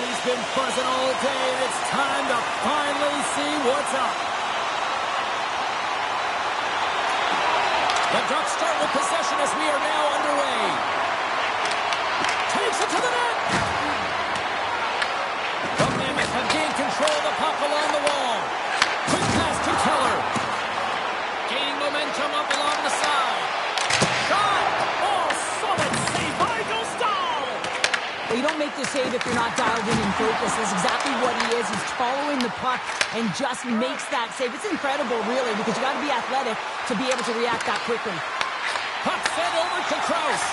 He's been buzzing all day, and it's time to finally see what's up. The Ducks start with possession as we are now underway. Takes it to the net. The Mammoth have gained control of the puck along the wall. Quick pass to Keller. Gaining momentum up along the side. Shot! Oh, solid save by Dostal! Well, you don't make the save if you're not dialed in and focused. That's exactly what he is. He's following the puck and just makes that save. It's incredible, really, because you got to be athletic to be able to react that quickly. Puck sent over to Krause.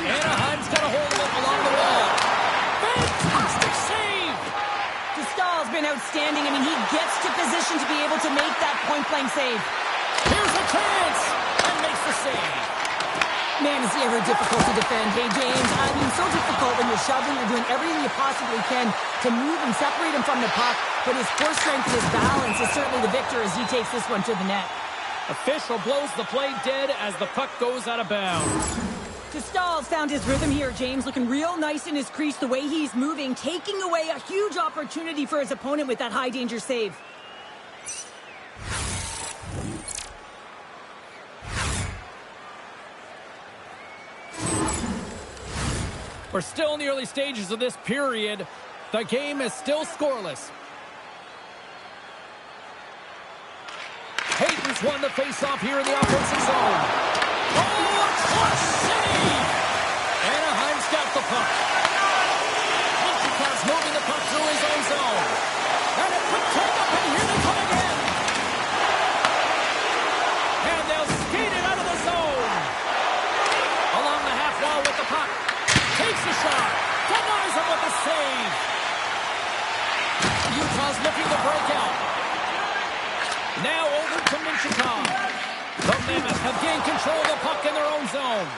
Anaheim's got a hold of it along the wall. Fantastic save! Dostal's been outstanding. I mean, he gets to position to be able to make that point-blank save. Here's a chance! And makes the save. Man, is he ever difficult to defend. Hey, James, I mean, so difficult when you're shoving. You're doing everything you possibly can to move and separate him from the puck. But his core strength and his balance is certainly the victor as he takes this one to the net. Official blows the play dead as the puck goes out of bounds. Dostal's found his rhythm here, James. Looking real nice in his crease, the way he's moving. Taking away a huge opportunity for his opponent with that high-danger save. We're still in the early stages of this period. The game is still scoreless. Hayton's won the face-off here in the offensive zone. Oh, clutch save! Anaheim's got the puck. Mintyukov moving the puck through his own zone. And a quick turn up, and here they come again. And they'll skate it out of the zone. Along the half wall with the puck. Takes the shot. Denies him with the save. Utah's looking to break out. Now over to Mintyukov. The Mammoth have gained control of the puck in their own zone.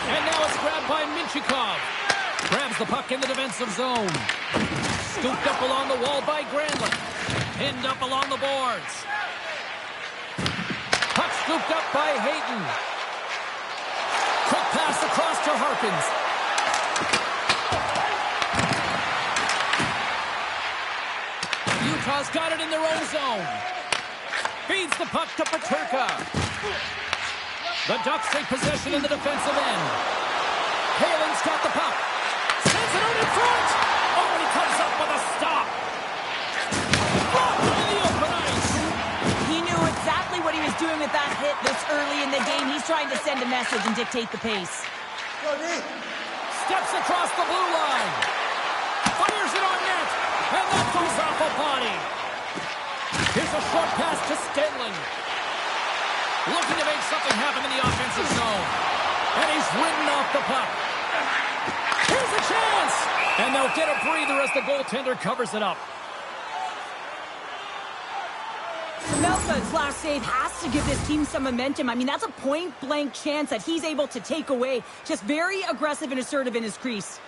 And now it's grabbed by Mintyukov. Grabs the puck in the defensive zone. Scooped up along the wall by Granlund. Pinned up along the boards. Puck scooped up by Hayton. Quick pass across to Harkins. Utah's got it in their own zone. Feeds the puck to Peterka. The Ducks take possession in the defensive end. Halen's got the puck. Sends it out in front. Oh, and he comes up with a stop. Blocked in the open ice. He knew exactly what he was doing with that hit this early in the game. He's trying to send a message and dictate the pace. Steps across the blue line. Fires it on net. And that goes off a body. Here's a short pass to Stenlund. Looking to make something happen in the offensive zone. And he's ridden off the puck. Here's a chance. And they'll get a breather as the goaltender covers it up. Melka's last save has to give this team some momentum. I mean, that's a point-blank chance that he's able to take away. Just very aggressive and assertive in his crease.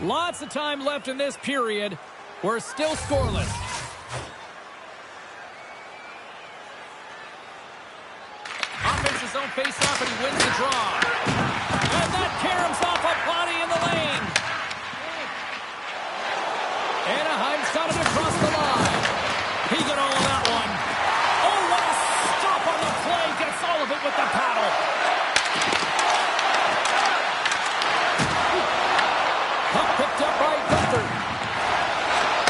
Lots of time left in this period. We're still scoreless. Offensive zone face-off, and he wins the draw. And that caroms off a body in the lane. Anaheim's got it across the line. He got all of that one. Oh, what a stop on the play. Gets all of it with the paddle. Puck picked up by Gunther.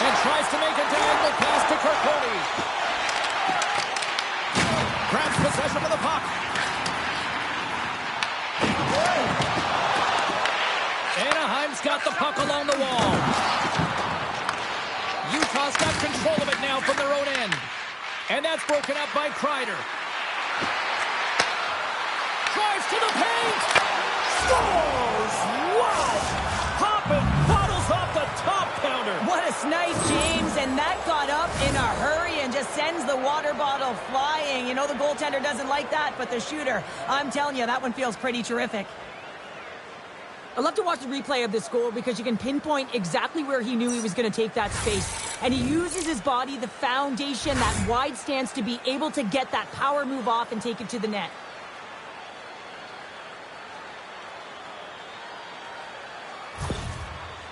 And tries to make a diagonal pass to Kirkconnell. Grabs possession of the puck. Anaheim's got the puck along the wall. Utah's got control of it now from their own end. And that's broken up by Kreider. Drives to the paint. Scores! Wow! Popping bottles off the top counter. What a snipe, James. And that got up in a hurry and just sends the water bottle flying. You know the goaltender doesn't like that, but the shooter, I'm telling you, that one feels pretty terrific. I love to watch the replay of this goal because you can pinpoint exactly where he knew he was going to take that space. And he uses his body, the foundation, that wide stance to be able to get that power move off and take it to the net.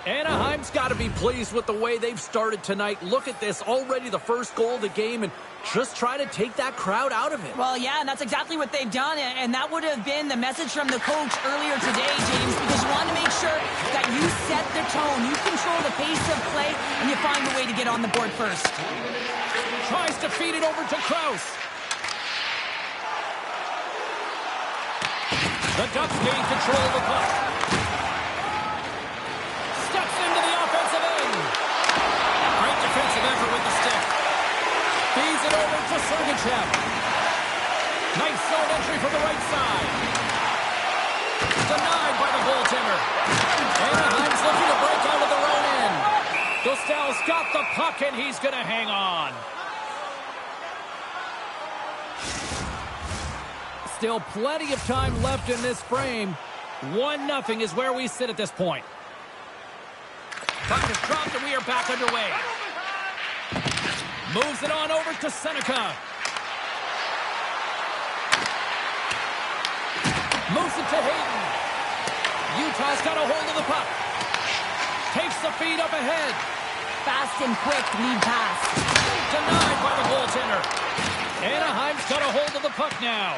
Anaheim's got to be pleased with the way they've started tonight. Look at this, already the first goal of the game, and just try to take that crowd out of it. Well, yeah, and that's exactly what they've done, and that would have been the message from the coach earlier today, James, because you want to make sure that you set the tone, you control the pace of play, and you find a way to get on the board first. Tries to feed it over to Krause. The Ducks gain control of the puck. Steps into the offensive end. Great defensive effort with the stick. Feeds it over to Sergachev. Nice zone entry from the right side. Denied by the goaltender. Anaheim's looking to break out of their own end. Dostal's got the puck, and he's going to hang on. Still plenty of time left in this frame. 1-0 is where we sit at this point. Puck is dropped, and we are back underway. Moves it on over to Seneca. Moves it to Hayden. Utah's got a hold of the puck. Takes the feed up ahead. Fast and quick lead pass. Denied by the goaltender. Anaheim's got a hold of the puck now.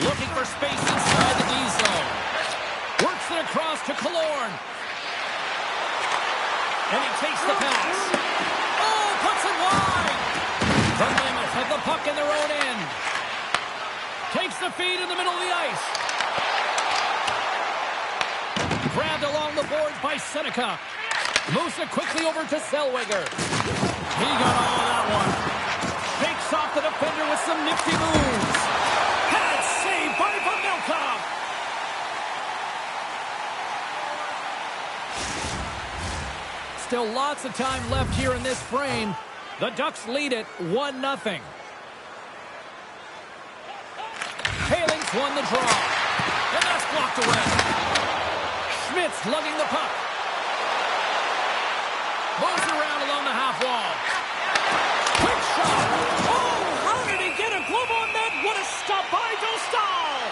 Looking for space inside the D zone. Works it across to Killorn. And he takes the pass. Oh, puts it wide. The Mammoth have the puck in their own end. Takes the feed in the middle of the ice. Grabbed along the boards by Seneca. Moves it quickly over to Zellweger. He got all of that one. Takes off the defender with some nifty moves. Had it saved by Pavelka. Still lots of time left here in this frame. The Ducks lead it 1-0. Haling's won the draw. And that's blocked away. Schmidt's lugging the puck. Moves around along the half wall. Quick shot. Oh, how did he get a glove on that? What a stop by Dostal.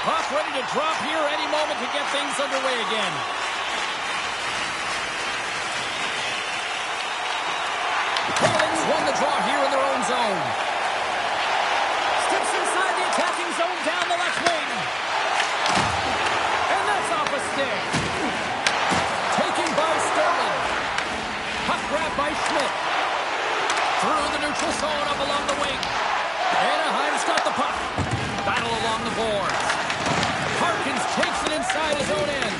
Puck ready to drop here any moment to get things underway again. Haling's won the draw here in their own zone. Steps inside the attacking zone down the left wing. And that's off a stick. Taken by Sterling. Puck grabbed by Schmidt. Through the neutral zone up along the wing. Anaheim's got the puck. Battle along the boards. Harkins takes it inside his own end.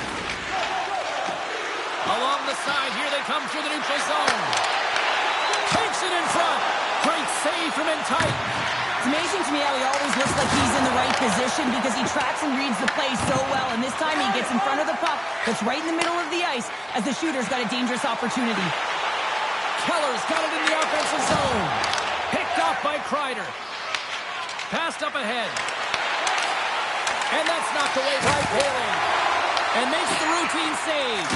Along the side, here they come through the neutral zone. Takes it in front. Great save from in tight. It's amazing to me how he always looks like he's in the right position because he tracks and reads the play so well. And this time he gets in front of the puck that's right in the middle of the ice as the shooter's got a dangerous opportunity. Keller's got it in the offensive zone. Picked off by Kreider. Passed up ahead. And that's knocked away by Haling. And makes the routine save.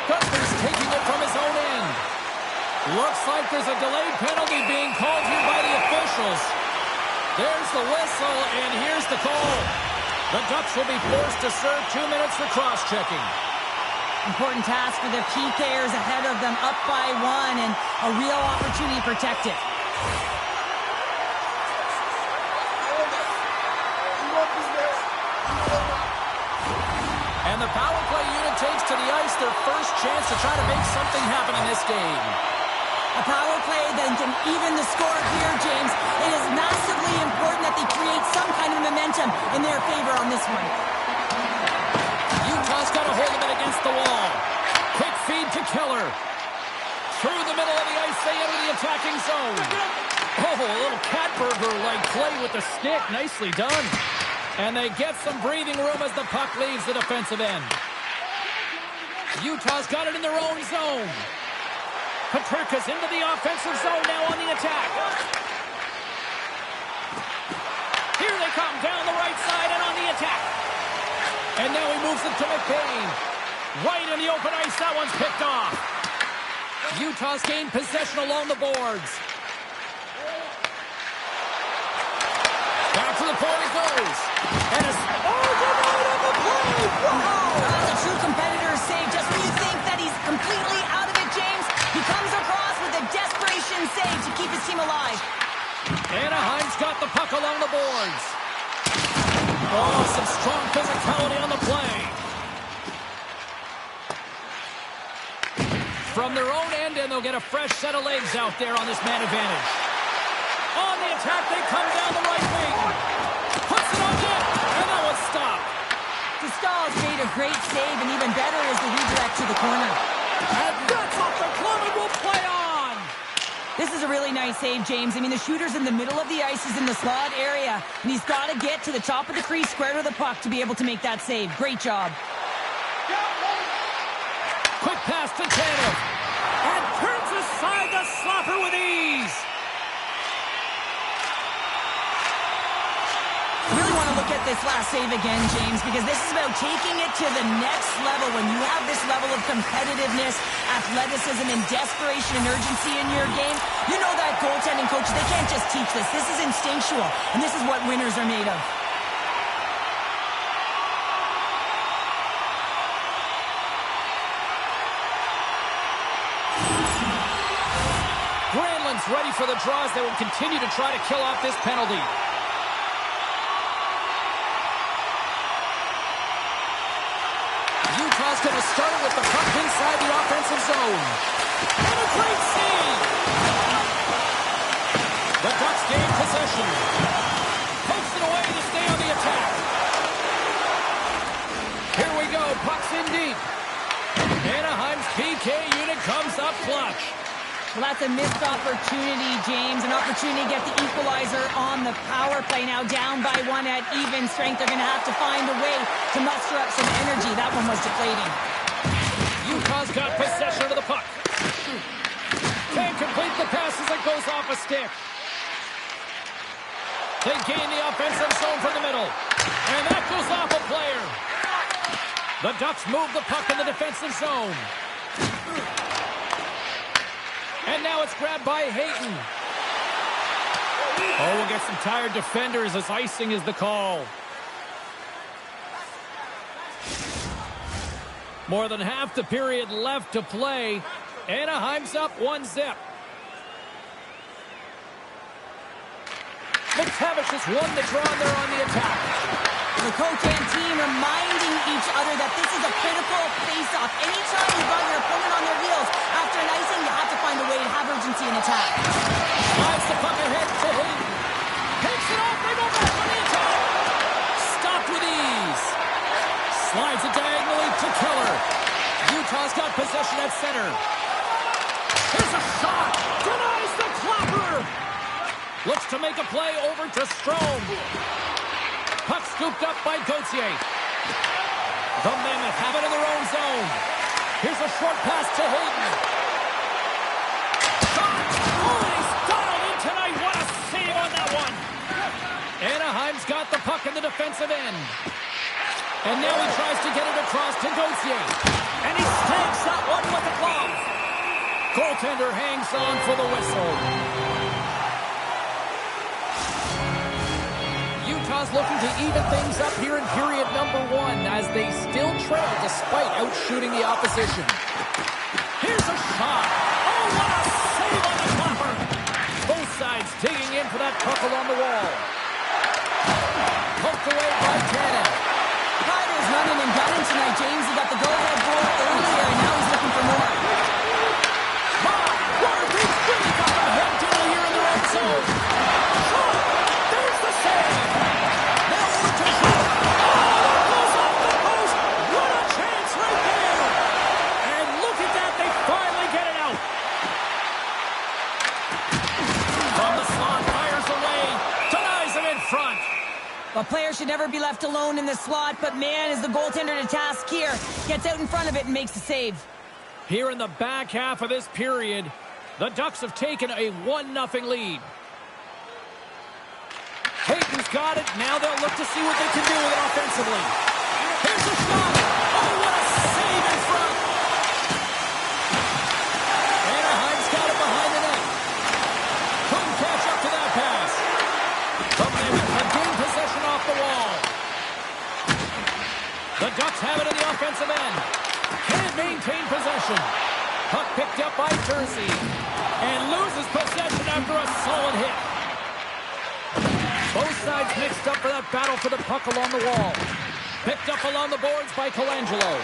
Gunther's taking it from his own end. Looks like there's a delayed penalty being called here by the officials. There's the whistle, and here's the call. The Ducks will be forced to serve 2 minutes for cross-checking. Important task for their key players ahead of them, up by 1, and a real opportunity to protect it. And the power play unit takes to the ice their first chance to try to make something happen in this game. A power play that can even the score here, James. It is massively important that they create some kind of momentum in their favor on this one. Utah's got a hold of it against the wall. Quick feed to Keller. Through the middle of the ice, they enter the attacking zone. Oh, a little Catburger-like play with the stick. Nicely done. And they get some breathing room as the puck leaves the defensive end. Utah's got it in their own zone. Peterka's into the offensive zone now on the attack. moves it to McBain. Right in the open ice, that one's picked off. Utah's gained possession along the boards. Back to the point it goes. And it's denied on the play. Wow! That's a true competitor's save. Just when you think that he's completely out of it, James, he comes across with a desperation save to keep his team alive. Anaheim's got the puck along the boards. Oh, some strong physicality on the play. From their own end, and they'll get a fresh set of legs out there on this man advantage. On the attack, they come down the right wing. Puts it on net, and that one's stopped. Stahl's made a great save, and even better is the redirect to the corner. And that's off the glove and will play on. This is a really nice save, James. I mean, the shooter's in the middle of the ice. He's in the slot area, and he's got to get to the top of the crease, square to the puck, to be able to make that save. Great job. Quick pass to Tanev. And turns aside the slapper with ease. Really want to look at this last save again, James, because this is about taking it to the next level. When you have this level of competitiveness, athleticism, and desperation and urgency in your game, you know that goaltending coach, they can't just teach this. This is instinctual, and this is what winners are made of. Granlund's ready for the draws. They will continue to try to kill off this penalty. Utah's going to start it with the puck inside the offensive zone. And a great save! The Ducks gain possession. Pokes it away to stay on the attack. Here we go. Puck's in deep. Anaheim's PK unit comes up clutch. Well, that's a missed opportunity, James. An opportunity to get the equalizer on the power play. Now down by one at even strength. They're going to have to find a way to muster up some energy. That one was deflating. Utah's got possession of the puck. Can't complete the pass as it goes off a stick. They gain the offensive zone from the middle. And that goes off a player. The Ducks move the puck in the defensive zone. And now it's grabbed by Hayton. Oh, we'll get some tired defenders as icing is the call. More than half the period left to play. Anaheim's up 1-0. McTavish has won the draw and they're on the attack. The coach and team reminding each other that this is a critical face-off. Anytime you've got your opponent on their heels after an icing, you have to find a way to have urgency in attack. Slides the puck ahead to Hayden. Takes it off. They go back on the attack. Stopped with ease. Slides it diagonally to Keller. Utah's got possession at center. Here's a shot. Denies the clapper. Looks to make a play over to Strome. Puck scooped up by Gauthier. The Mammoth have it in their own zone. Here's a short pass to Hayden. Shot! Oh, and he's dialed in tonight. What a save on that one. Anaheim's got the puck in the defensive end. And now he tries to get it across to Gauthier. And he snags that one with the glove. Goaltender hangs on for the whistle. Utah's looking to even things up here in period number 1 as they still trail despite outshooting the opposition. Here's a shot. Oh, what a save on the clapper. Both sides digging in for that puck along the wall. Poked away by Tanev. Ryder's running and gunning tonight, James. He got the go-ahead goal earlier, and now he's looking for more. He's really got them hemmed in here in their own zone. Shot. There's the save. Now over to shoot. Oh, it goes off the post. What a chance right there. And look at that. They finally get it out. From the slot, fires away. Denies him in front. A player should never be left alone in the slot, but man, is the goaltender to task here. Gets out in front of it and makes the save. Here in the back half of this period, the Ducks have taken a 1-0 lead. Hayton's got it. Now they'll look to see what they can do with it offensively. Here's a shot. The Ducks have it in the offensive end. Can't maintain possession. Puck picked up by Jersey. And loses possession after a solid hit. Both sides mixed up for that battle for the puck along the wall. Picked up along the boards by Colangelo.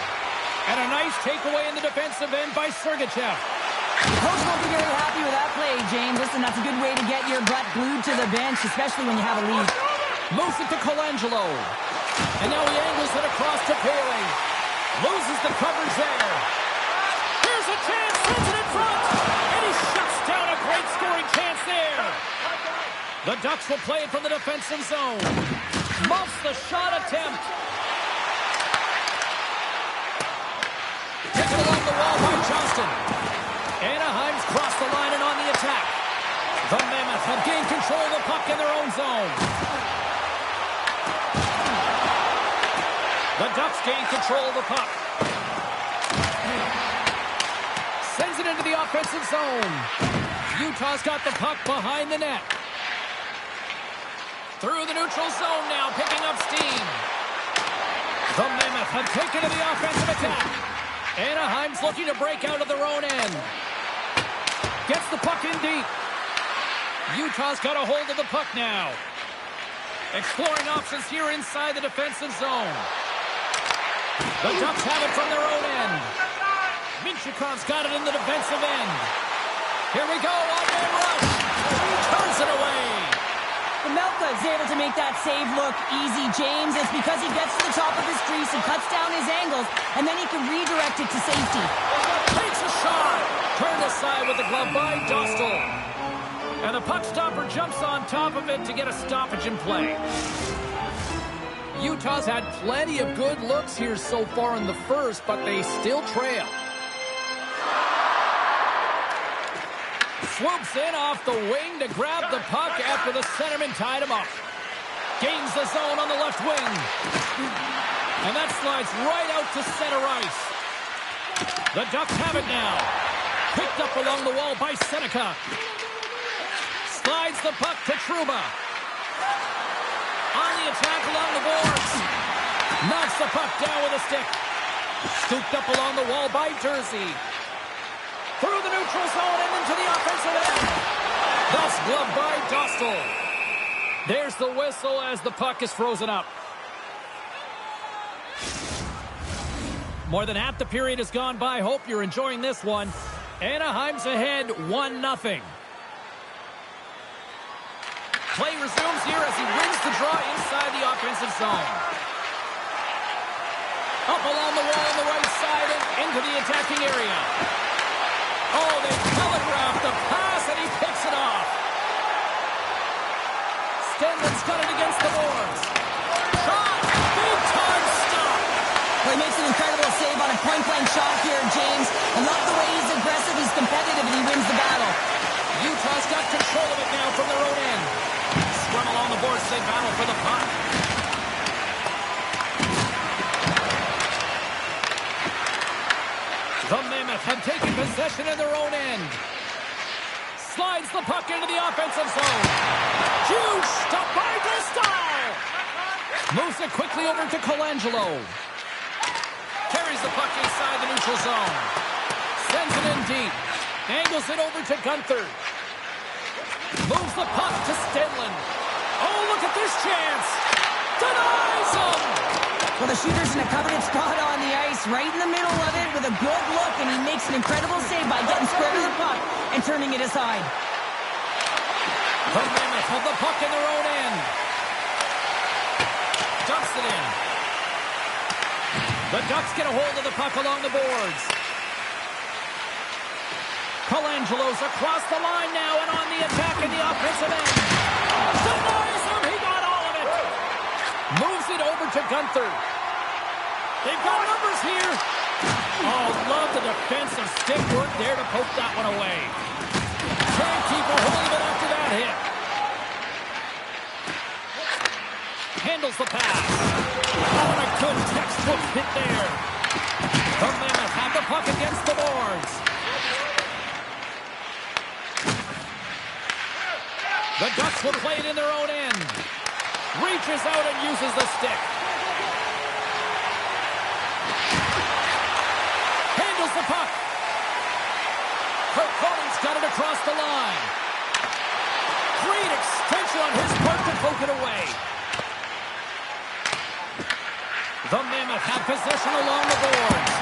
And a nice takeaway in the defensive end by Sergachev. The coach won't be very happy with that play, James. Listen, that's a good way to get your butt glued to the bench, especially when you have a lead. Moves it to Colangelo. And now he angles it across to Paley. Loses the coverage there. Here's a chance, sends it in front. And he shuts down a great scoring chance there. The Ducks will play it from the defensive zone. Muffs the shot attempt. Taken along the wall by Johnston. Anaheim's crossed the line and on the attack. The Mammoth have gained control of the puck in their own zone. The Ducks gain control of the puck. Sends it into the offensive zone. Utah's got the puck behind the net. Through the neutral zone now, picking up steam. The Mammoth have taken to the offensive attack. Anaheim's looking to break out of their own end. Gets the puck in deep. Utah's got a hold of the puck now. Exploring options here inside the defensive zone. The Ducks have it from their own end. Minchikov's got it in the defensive end. Here we go, one-man rush. He turns it away. Melka is able to make that save look easy, James. It's because he gets to the top of his crease and cuts down his angles, and then he can redirect it to safety. Takes a shot. Turned aside with the glove by Dostal. And the puck stopper jumps on top of it to get a stoppage in play. Utah's had plenty of good looks here so far in the first, but they still trail. Swoops in off the wing to grab the puck after the centerman tied him up. Gains the zone on the left wing. And that slides right out to center ice. The Ducks have it now. Picked up along the wall by Seneca. Slides the puck to Trouba. On the attack along the boards. Knocks the puck down with a stick. Scooped up along the wall by Jersey. Through the neutral zone and into the offensive end. Thus gloved by Dostal. There's the whistle as the puck is frozen up. More than half the period has gone by. Hope you're enjoying this one. Anaheim's ahead 1-0. Play resumes here as he wins the draw inside the offensive zone. Up along the wall on the right side and into the attacking area. Oh, they telegraphed the pass, and he picks it off. Stenlin's got it against the boards. Shot! Big-time stop! Well, he makes an incredible save on a point-blank shot here, James. I love the way he's aggressive, he's competitive, and he wins the battle. Utah's got control of it now from their own end. Scrum along the boards, they battle for the puck. The Mammoth have taken possession in their own end. Slides the puck into the offensive zone. Huge stop by Dostal. Moves it quickly over to Colangelo. Carries the puck inside the neutral zone. Sends it in deep. Angles it over to Gunther. Moves the puck to Stenlin. Oh, look at this chance. Denies him. Well, the shooter's in a coveted spot on the ice, right in the middle of it with a good look, and he makes an incredible save by getting square to the puck and turning it aside. The Mammoth have the puck in their own end. Dumps it in. The Ducks get a hold of the puck along the boards. Colangelo's across the line now and on the attack in the offensive end. Denies him. He got all of it. Moves it over to Gunther. They've got numbers here. Oh, love the defensive stick work there to poke that one away. Can't keep a hold of it after that hit. Handles the pass. Oh, and a good textbook hit there. The Mammoth have the puck against the boards. The Ducks will play it in their own end. Reaches out and uses the stick. got it across the line. Great extension on his part to poke it away. The Mammoth had possession along the boards.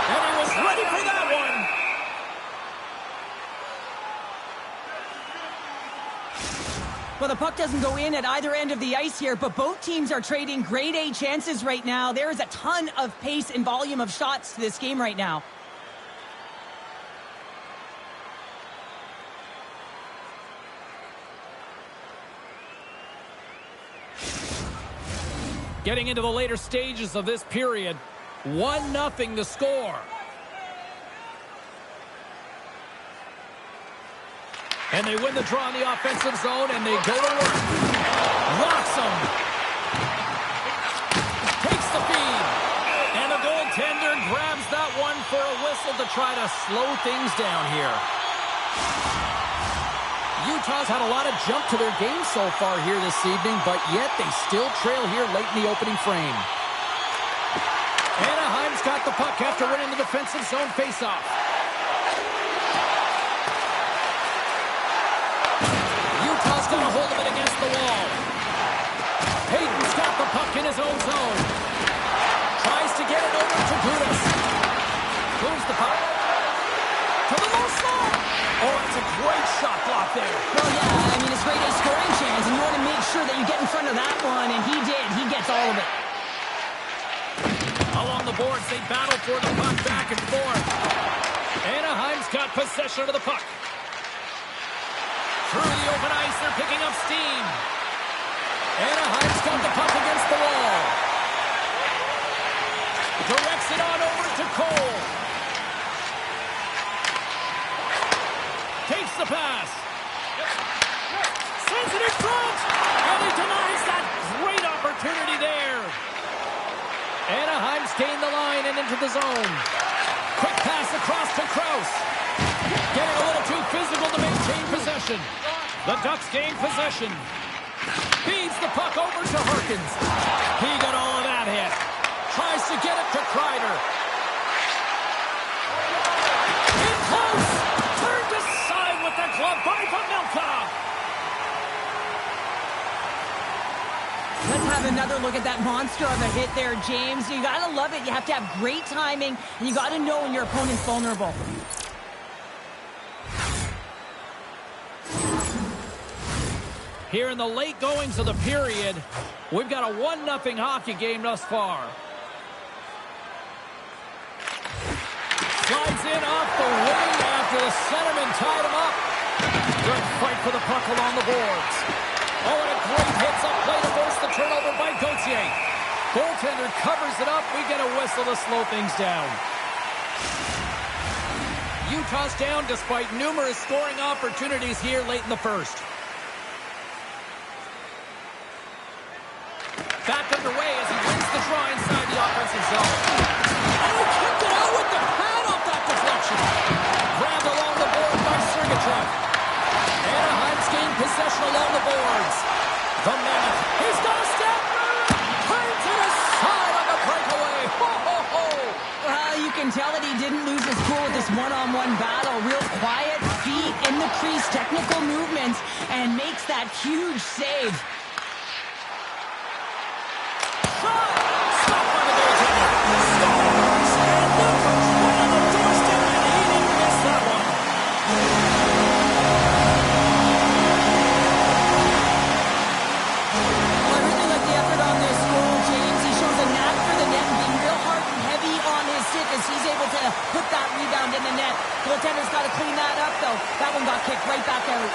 And he was ready for that one. Well, the puck doesn't go in at either end of the ice here, but both teams are trading grade A chances right now. There is a ton of pace and volume of shots to this game right now. Getting into the later stages of this period, 1-0 the score. And they win the draw in the offensive zone, and they go to work. Rocks him. Takes the feed. And the goaltender grabs that one for a whistle to try to slow things down here. Utah's had a lot of jump to their game so far here this evening, but yet they still trail here late in the opening frame. Anaheim's got the puck after winning the defensive zone faceoff. Utah's got a hold of it against the wall. Hayden's got the puck in his own zone. Tries to get it over to Gudas. Moves the puck to the low slot. Oh, it's a great shot block there. Well, yeah, I mean, it's great A scoring chance, and you want to make sure that you get in front of that one, and he did. He gets all of it. Along the boards, they battle for the puck back and forth. Anaheim's got possession of the puck. Through the open ice, they're picking up steam. Anaheim's got the puck against the wall. Directs it on over to Cole. Takes the pass. Sends it in front. And he denies that great opportunity there. Anaheim's gained the line and into the zone. Quick pass across to Krause. Getting a little too physical to maintain possession. The Ducks gain possession. Feeds the puck over to Harkins. He got all of that hit. Tries to get it to Kreider. In close. Turned aside with the glove by Pavelka. Let's have another look at that monster of a hit there, James. You got to love it. You have to have great timing, and you got to know when your opponent's vulnerable. Here in the late goings of the period, we've got a 1-0 hockey game thus far. Slides in off the wing after the centerman tied him up. Good fight for the puck along the boards. Oh, and a great hits-up play to force the turnover by Gauthier. Goaltender covers it up. We get a whistle to slow things down. Utah's down despite numerous scoring opportunities here late in the first. Back underway as he wins the draw inside the offensive zone. And he kicked it out with the pad off that deflection. Grabbed along the board by Sergachev. Anaheim's gained possession along the boards. The Mammoth. He's got a step. Turns it aside on the breakaway. Ho, ho, ho. Well, you can tell that he didn't lose his cool with this one-on-one battle. Real quiet feet in the crease, technical movements, and makes that huge save. Put that rebound in the net. Goaltender's got to clean that up, though. That one got kicked right back out.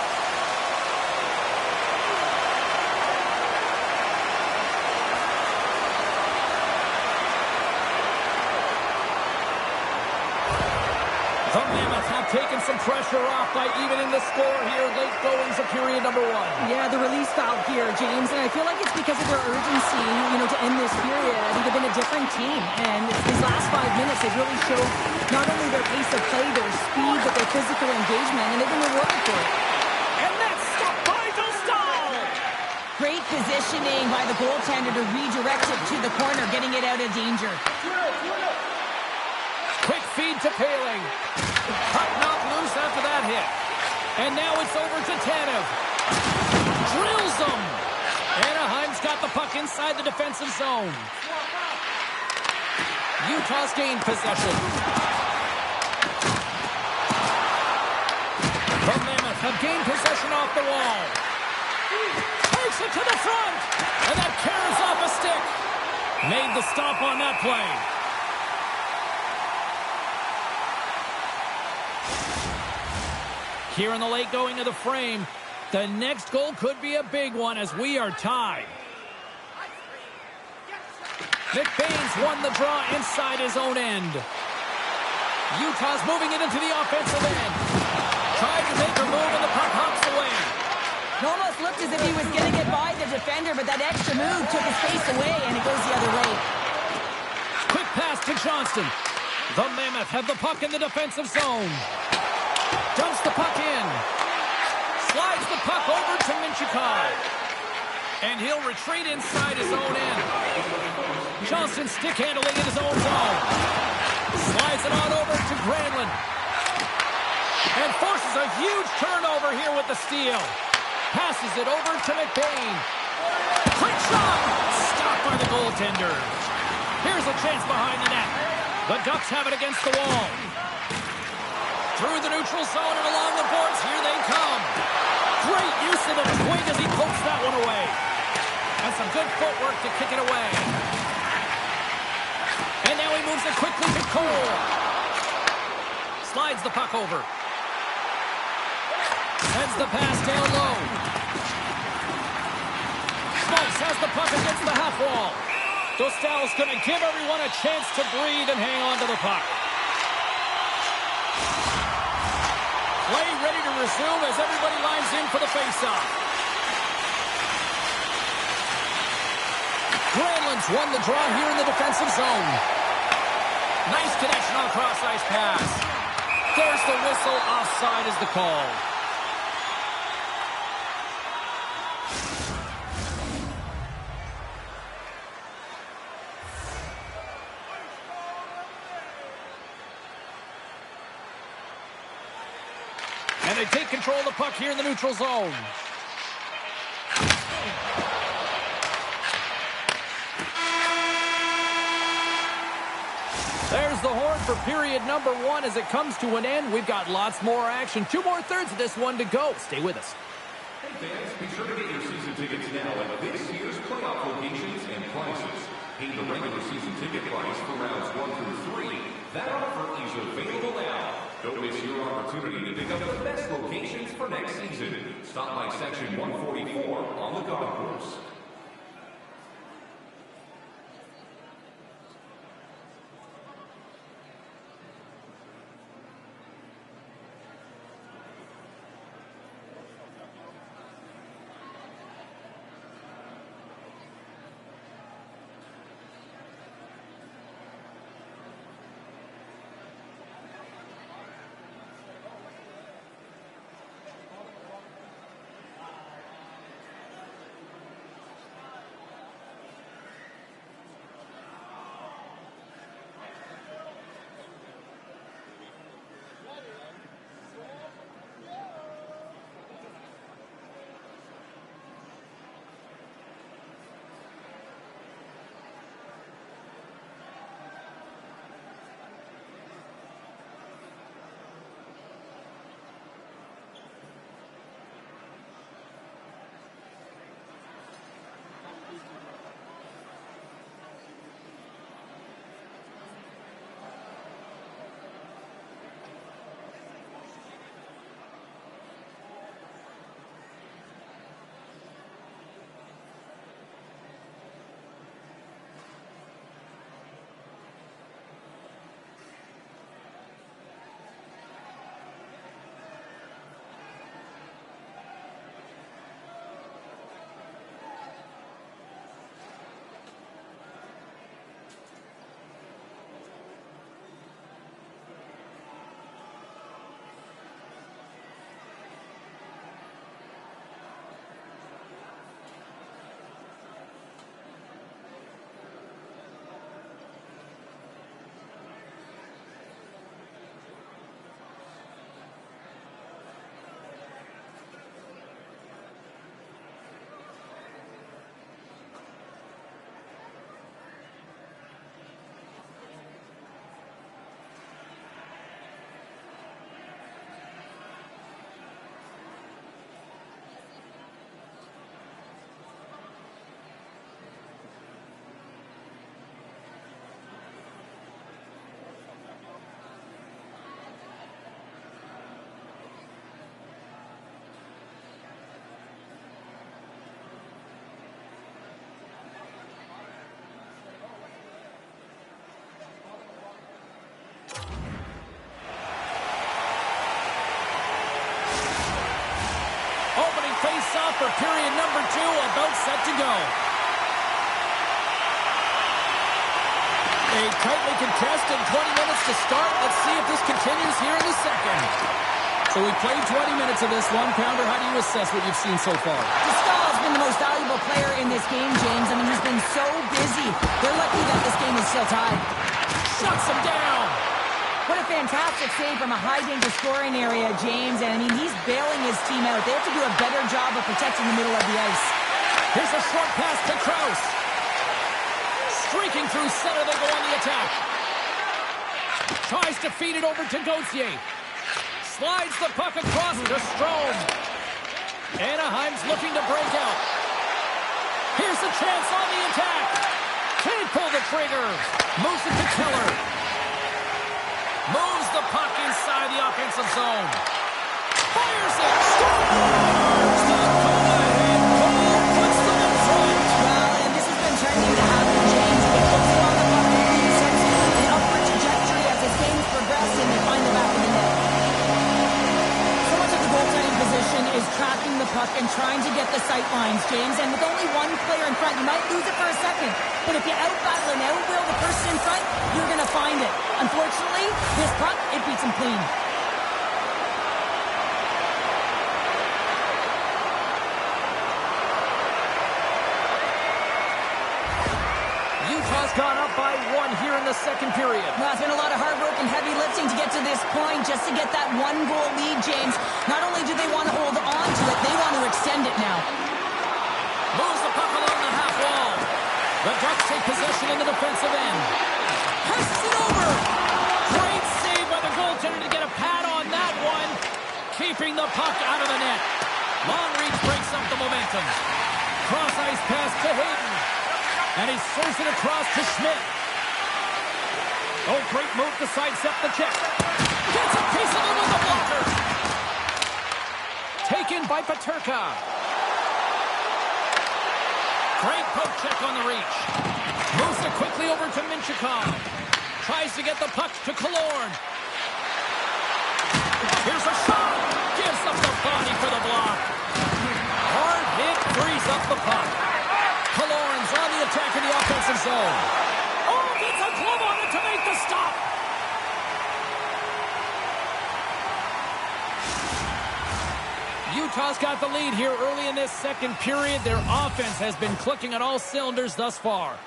The Mammoth have taken some pressure off by evening the score here late goings of period number 1. Yeah, the release foul here, James, and I feel like it's because of their urgency, to end this period. I think they've been a different team, and these last 5 minutes, they've really showed not only their pace of play, their speed, but their physical engagement, and they've been rewarded for it. And that's stopped by Dostal! Great positioning by the goaltender to redirect it to the corner, getting it out of danger. Quick feed to Paling. Puck knocked loose after that hit. And now it's over to Tanev. Drills him. Anaheim's got the puck inside the defensive zone. Utah's gained possession. The Mammoth have gained possession off the wall. Takes it to the front. And that carries off a stick. Made the stop on that play. Here in the late going of the frame. The next goal could be a big one as we are tied. McBain's won the draw inside his own end. Utah's moving it into the offensive end. Tried to make a move and the puck hops away. It almost looked as if he was going to get by the defender, but that extra move took his face away and it goes the other way. Quick pass to Johnston. The Mammoth have the puck in the defensive zone. Dumps the puck in. Slides the puck over to Minchikov. And he'll retreat inside his own end. Johnston stick handling in his own zone. Slides it on over to Granlund. And forces a huge turnover here with the steal. Passes it over to McBain. Quick shot! Stopped by the goaltender. Here's a chance behind the net. The Ducks have it against the wall. Through the neutral zone and along the boards, here they come. Great use of the swing as he pokes that one away. And some good footwork to kick it away. And now he moves it quickly to Cole. Slides the puck over. Sends the pass down low. Schmaltz has the puck against the half wall. Dostal's going to give everyone a chance to breathe and hang on to the puck. Play ready to resume as everybody lines in for the faceoff. Granlund's won the draw here in the defensive zone. Nice connection on a cross-ice pass. There's the whistle. Offside is the call. And they take control of the puck here in the neutral zone. There's the horn for period number 1 as it comes to an end. We've got lots more action. 2 more thirds of this one to go. Stay with us. Hey fans, be sure to get your season tickets now at this year's playoff locations and prices. Pay the regular season ticket price for rounds 1 through 3. That offer is available now. Don't miss your opportunity to pick up the best locations for next season. Stop by section 144 on the golf course. set to go. A tightly contested 20 minutes to start. Let's see if this continues here in the second. So we played 20 minutes of this one. Pounder, how do you assess what you've seen so far? Pascal has been the most valuable player in this game, James. I mean, he's been so busy. They're lucky that this game is still tied. Shuts him down. What a fantastic save from a high-danger scoring area, James. And, I mean, he's bailing his team out. They have to do a better job of protecting the middle of the ice. Here's a short pass to Krause. Streaking through center, they go on the attack. Tries to feed it over to Gauthier. Slides the puck across to Strome. Anaheim's looking to break out. Here's a chance on the attack. Can't pull the trigger. Moves it to Keller. Moves the puck inside the offensive zone. Fires it. Scores! The go-ahead goal puts them in front. Well, and this has been trending to happen, James. They focus on the puck and sense an upward trajectory as this game is progressing. They find the back of the net. So much of the goaltending position is tracking the puck and trying to get the sight lines, James. And with only one player in front, you might lose it for a second. But if you out-battle and out-will the person in front, you're going to find it. Unfortunately, this puck, it beats him clean. Utah's gone up by 1 here in the second period. Well, it's been a lot of hard work and heavy lifting to get to this point, just to get that one-goal lead, James. Not only do they want to hold on to it, they want to extend it now. Moves the puck along the half wall. The Ducks take possession in the defensive end. Passes it over. Great save by the goaltender to get a pad on that one. Keeping the puck out of the net. Long reach breaks up the momentum. Cross-ice pass to Hayden. And he serves it across to Schmidt. Oh, great move to sidestep the check. Gets a piece of it with the blocker. Taken by Peterka. Great poke check on the reach. Moves it quickly over to Minchikov. Tries to get the puck to Killorn. Here's a shot. Gives up the body for the block. Hard hit frees up the puck. Killorn's on the attack in the offensive zone. Oh, gets a glove on it to make the stop. Utah's got the lead here early in this second period. Their offense has been clicking on all cylinders thus far.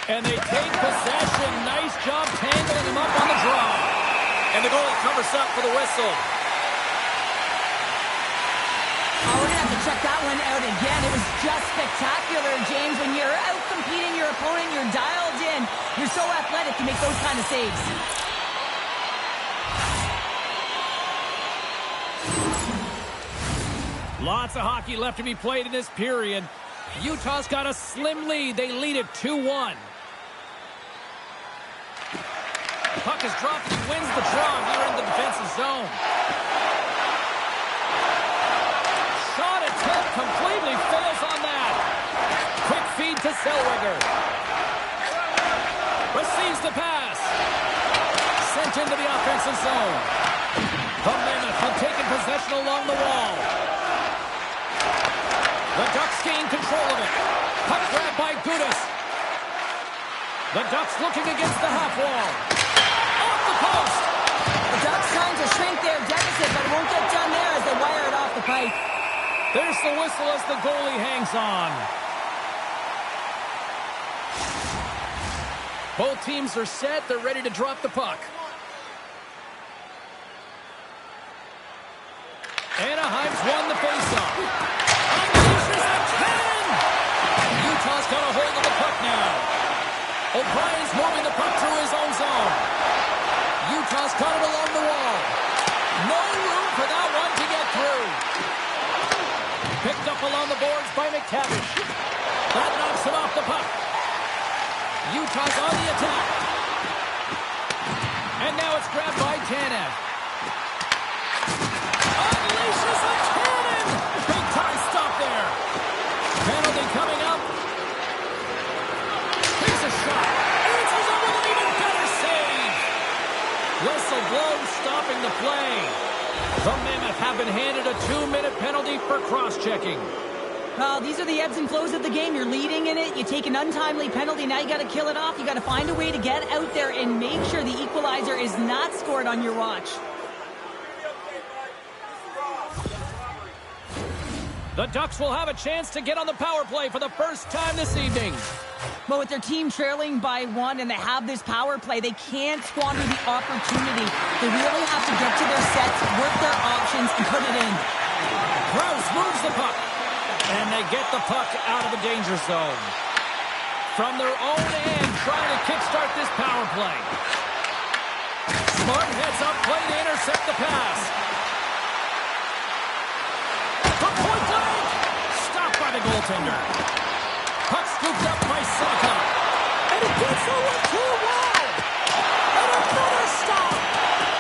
And they take possession. Nice job tangling him up on the draw. And the goalie covers up for the whistle. Oh, we're going to have to check that one out again. It was just spectacular, James. When you're out-competing your opponent, you're dialed in. You're so athletic to make those kind of saves. Lots of hockey left to be played in this period. Utah's got a slim lead. They lead it 2-1. Puck is dropped. He wins the draw here in the defensive zone. Shot attempt completely fails on that. Quick feed to Zellweger. Receives the pass. Sent into the offensive zone. The Mammoth have taken possession along the wall. The Ducks gain control of it. Puck grab by Gudas. The Ducks looking against the half wall. Off the post. The Ducks trying to shrink their deficit, but it won't get done there as they wire it off the pipe. There's the whistle as the goalie hangs on. Both teams are set. They're ready to drop the puck. Anaheim's won the faceoff. Unleashes a cannon! Utah's got a hold of the puck now. O'Brien's moving the puck through his own zone. Utah's got it along the wall. No room for that one to get through. Picked up along the boards by McTavish. That knocks him off the puck. Utah's on the attack. And now it's grabbed by Tanev. Unleashes a cannon! Big time stop there. Penalty coming up. Here's a shot. Answers up with an even better save. Whistle blown, stopping the play. The Mammoth have been handed a 2-minute penalty for cross-checking. Well, these are the ebbs and flows of the game. You're leading in it. You take an untimely penalty. Now you got to kill it off. You got to find a way to get out there and make sure the equalizer is not scored on your watch. The Ducks will have a chance to get on the power play for the first time this evening. But with their team trailing by 1 and they have this power play, they can't squander the opportunity. They really have to get to their sets, work their options, and put it in. Krause moves the puck. And they get the puck out of the danger zone. From their own end, trying to kickstart this power play. Smart heads up play to intercept the pass. From point blank! Stopped by the goaltender. Puck scooped up by Saka. And it gets over too well. And another stop.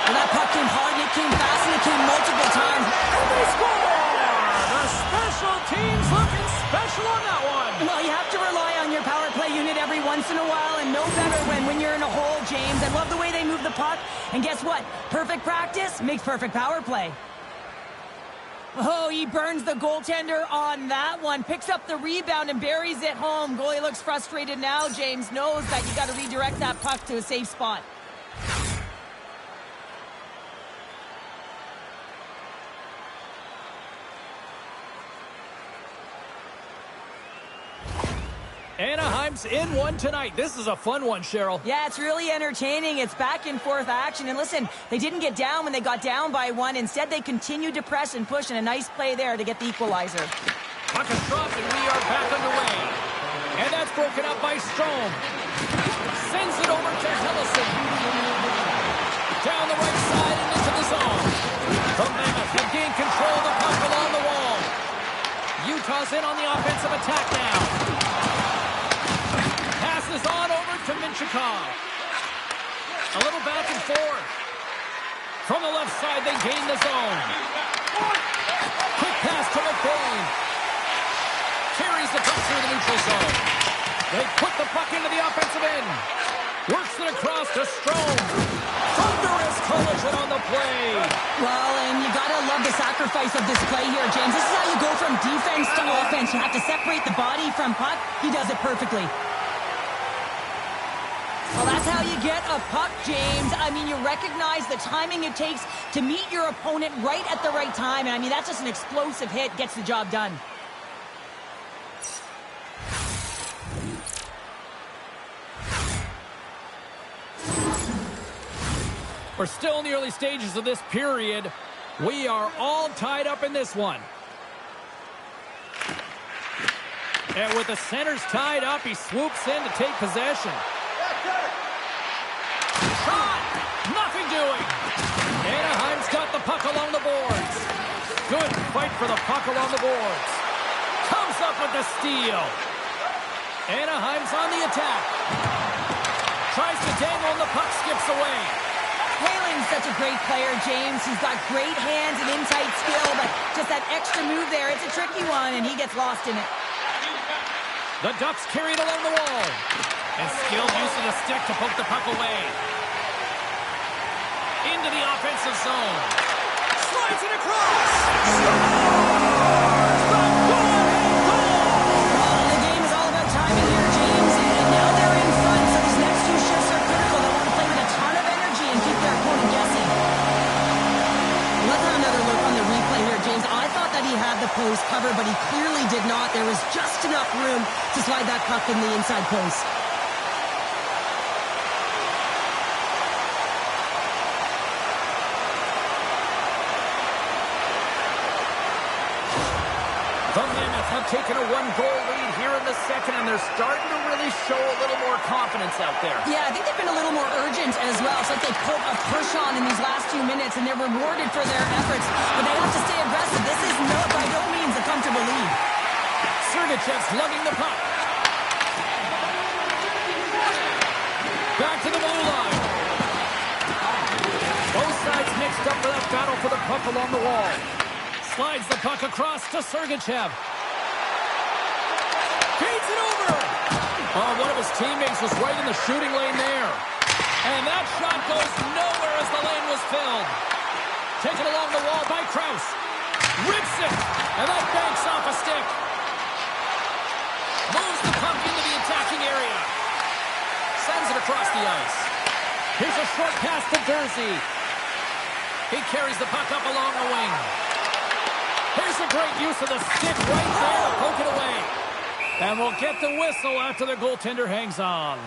Well, that puck came hard, and it came fast, and it came multiple times. And they score! The special teams looking special on that one. Well, you have to rely on your power play unit every once in a while, and no better when you're in a hole, James. I love the way they move the puck. And guess what? Perfect practice makes perfect power play. Oh, he burns the goaltender on that one. Picks up the rebound and buries it home. Goalie looks frustrated now. James knows that you got to redirect that puck to a safe spot. Anaheim's in one tonight. This is a fun one, Cheryl. Yeah, it's really entertaining. It's back and forth action. And listen, they didn't get down when they got down by 1. Instead, they continued to press and push, and a nice play there to get the equalizer. Puck is dropped, and we are back underway. And that's broken up by Strome. Sends it over to Hellison. Down the right side and into the zone. The Mammoth have gained control of the puck along the wall. Utah's in on the offensive attack now. Passes on over to Minchikov. A little back and forth. From the left side, they gain the zone. Quick pass to McBain. Carries the puck through the neutral zone. They put the puck into the offensive end. Works it across to Strome. Thunderous collision on the play. Well, and you gotta love the sacrifice of this play here, James. This is how you go from defense to offense. You have to separate the body from puck. He does it perfectly. Well, that's how you get a puck, James. I mean, you recognize the timing it takes to meet your opponent right at the right time. And I mean, that's just an explosive hit. Gets the job done. We're still in the early stages of this period. We are all tied up in this one. And with the centers tied up, he swoops in to take possession. Shot! Nothing doing. Anaheim's got the puck along the boards. Good fight for the puck along the boards. Comes up with the steal. Anaheim's on the attack. Tries to dangle and the puck skips away. Halen's such a great player, James. He's got great hands and in-tight skill, but just that extra move there, it's a tricky one, and he gets lost in it. The Ducks carry it along the wall. And skilled use of the stick to poke the puck away. Into the offensive zone. Slides it across. The game is all about timing here, James, and now they're in front, so these next two shifts are critical. They want to play with a ton of energy and keep their opponent guessing. Let's have another look on the replay here, James. I thought that he had the post covered, but he clearly did not. There was just enough room to slide that puck in the inside post. The Mammoth have taken a one-goal lead here in the second, and they're starting to really show a little more confidence out there. Yeah, I think they've been a little more urgent as well. It's like they put a push on in these last few minutes, and they're rewarded for their efforts. But they have to stay aggressive. This is by no means a comfortable lead. Sergachev's lugging the puck. Back to the blue line. Both sides mixed up for that battle for the puck along the wall. Slides the puck across to Sergachev. Feeds it over. Oh, one of his teammates was right in the shooting lane there. And that shot goes nowhere as the lane was filled. Taken along the wall by Krause. Rips it. And that banks off a stick. across the ice. Here's a short pass to Jersey. He carries the puck up along the wing. Here's a great use of the stick right there to poke it away. And we'll get the whistle after the goaltender hangs on.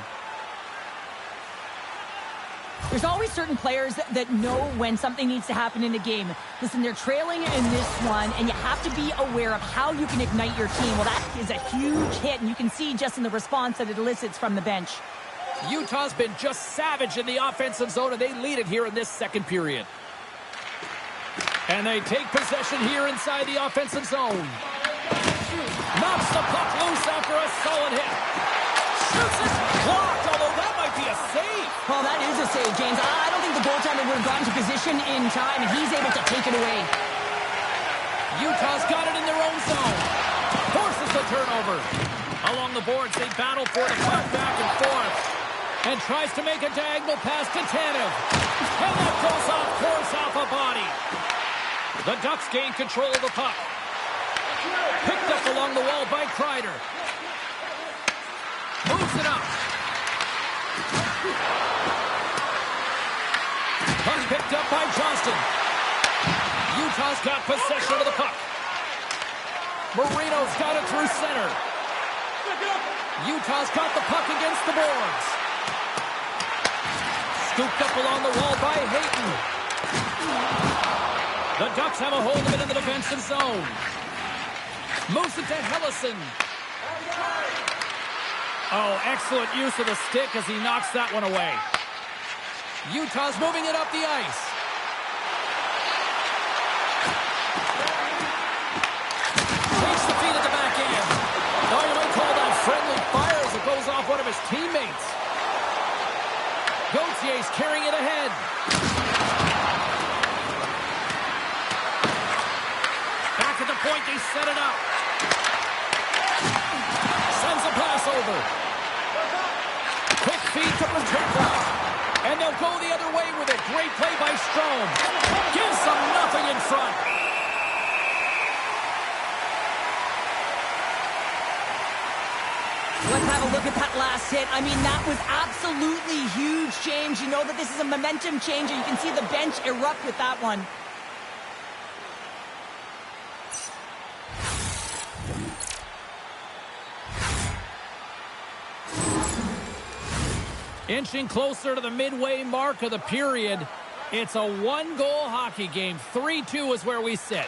There's always certain players that know when something needs to happen in a game. Listen, they're trailing in this one, and you have to be aware of how you can ignite your team. Well, that is a huge hit, and you can see just in the response that it elicits from the bench. Utah's been just savage in the offensive zone, and they lead it here in this second period. And they take possession here inside the offensive zone. Knocks the puck loose after a solid hit. Shoots it, blocked, although that might be a save. Well, that is a save, James. I don't think the goaltender would have gotten to position in time, and he's able to take it away. Utah's got it in their own zone. Forces the turnover. Along the boards, they battle for the puck back and forth. And tries to make a diagonal pass to Tanev. And that goes off course off a body. The Ducks gain control of the puck. Picked up along the wall by Kreider. Moves it up. Puck picked up by Johnston. Utah's got possession of the puck. Marino's got it through center. Utah's got the puck against the boards. Scooped up along the wall by Hayton. The Ducks have a hold of it in the defensive zone. Moves it to Hellison. Oh, excellent use of the stick as he knocks that one away. Utah's moving it up the ice. Takes the feed at the back end. Oh, you might call that friendly fire as it goes off one of his teammates. Gautier's carrying it ahead. Back at the point, they set it up. Sends a pass over. Quick feed to Paterka. And they'll go the other way with it. Great play by Strome. Gives them nothing in front. Let's have a look at that last hit. I mean, that was absolutely huge, James. You know that this is a momentum changer. You can see the bench erupt with that one. Inching closer to the midway mark of the period. It's a one-goal hockey game. 3-2 is where we sit.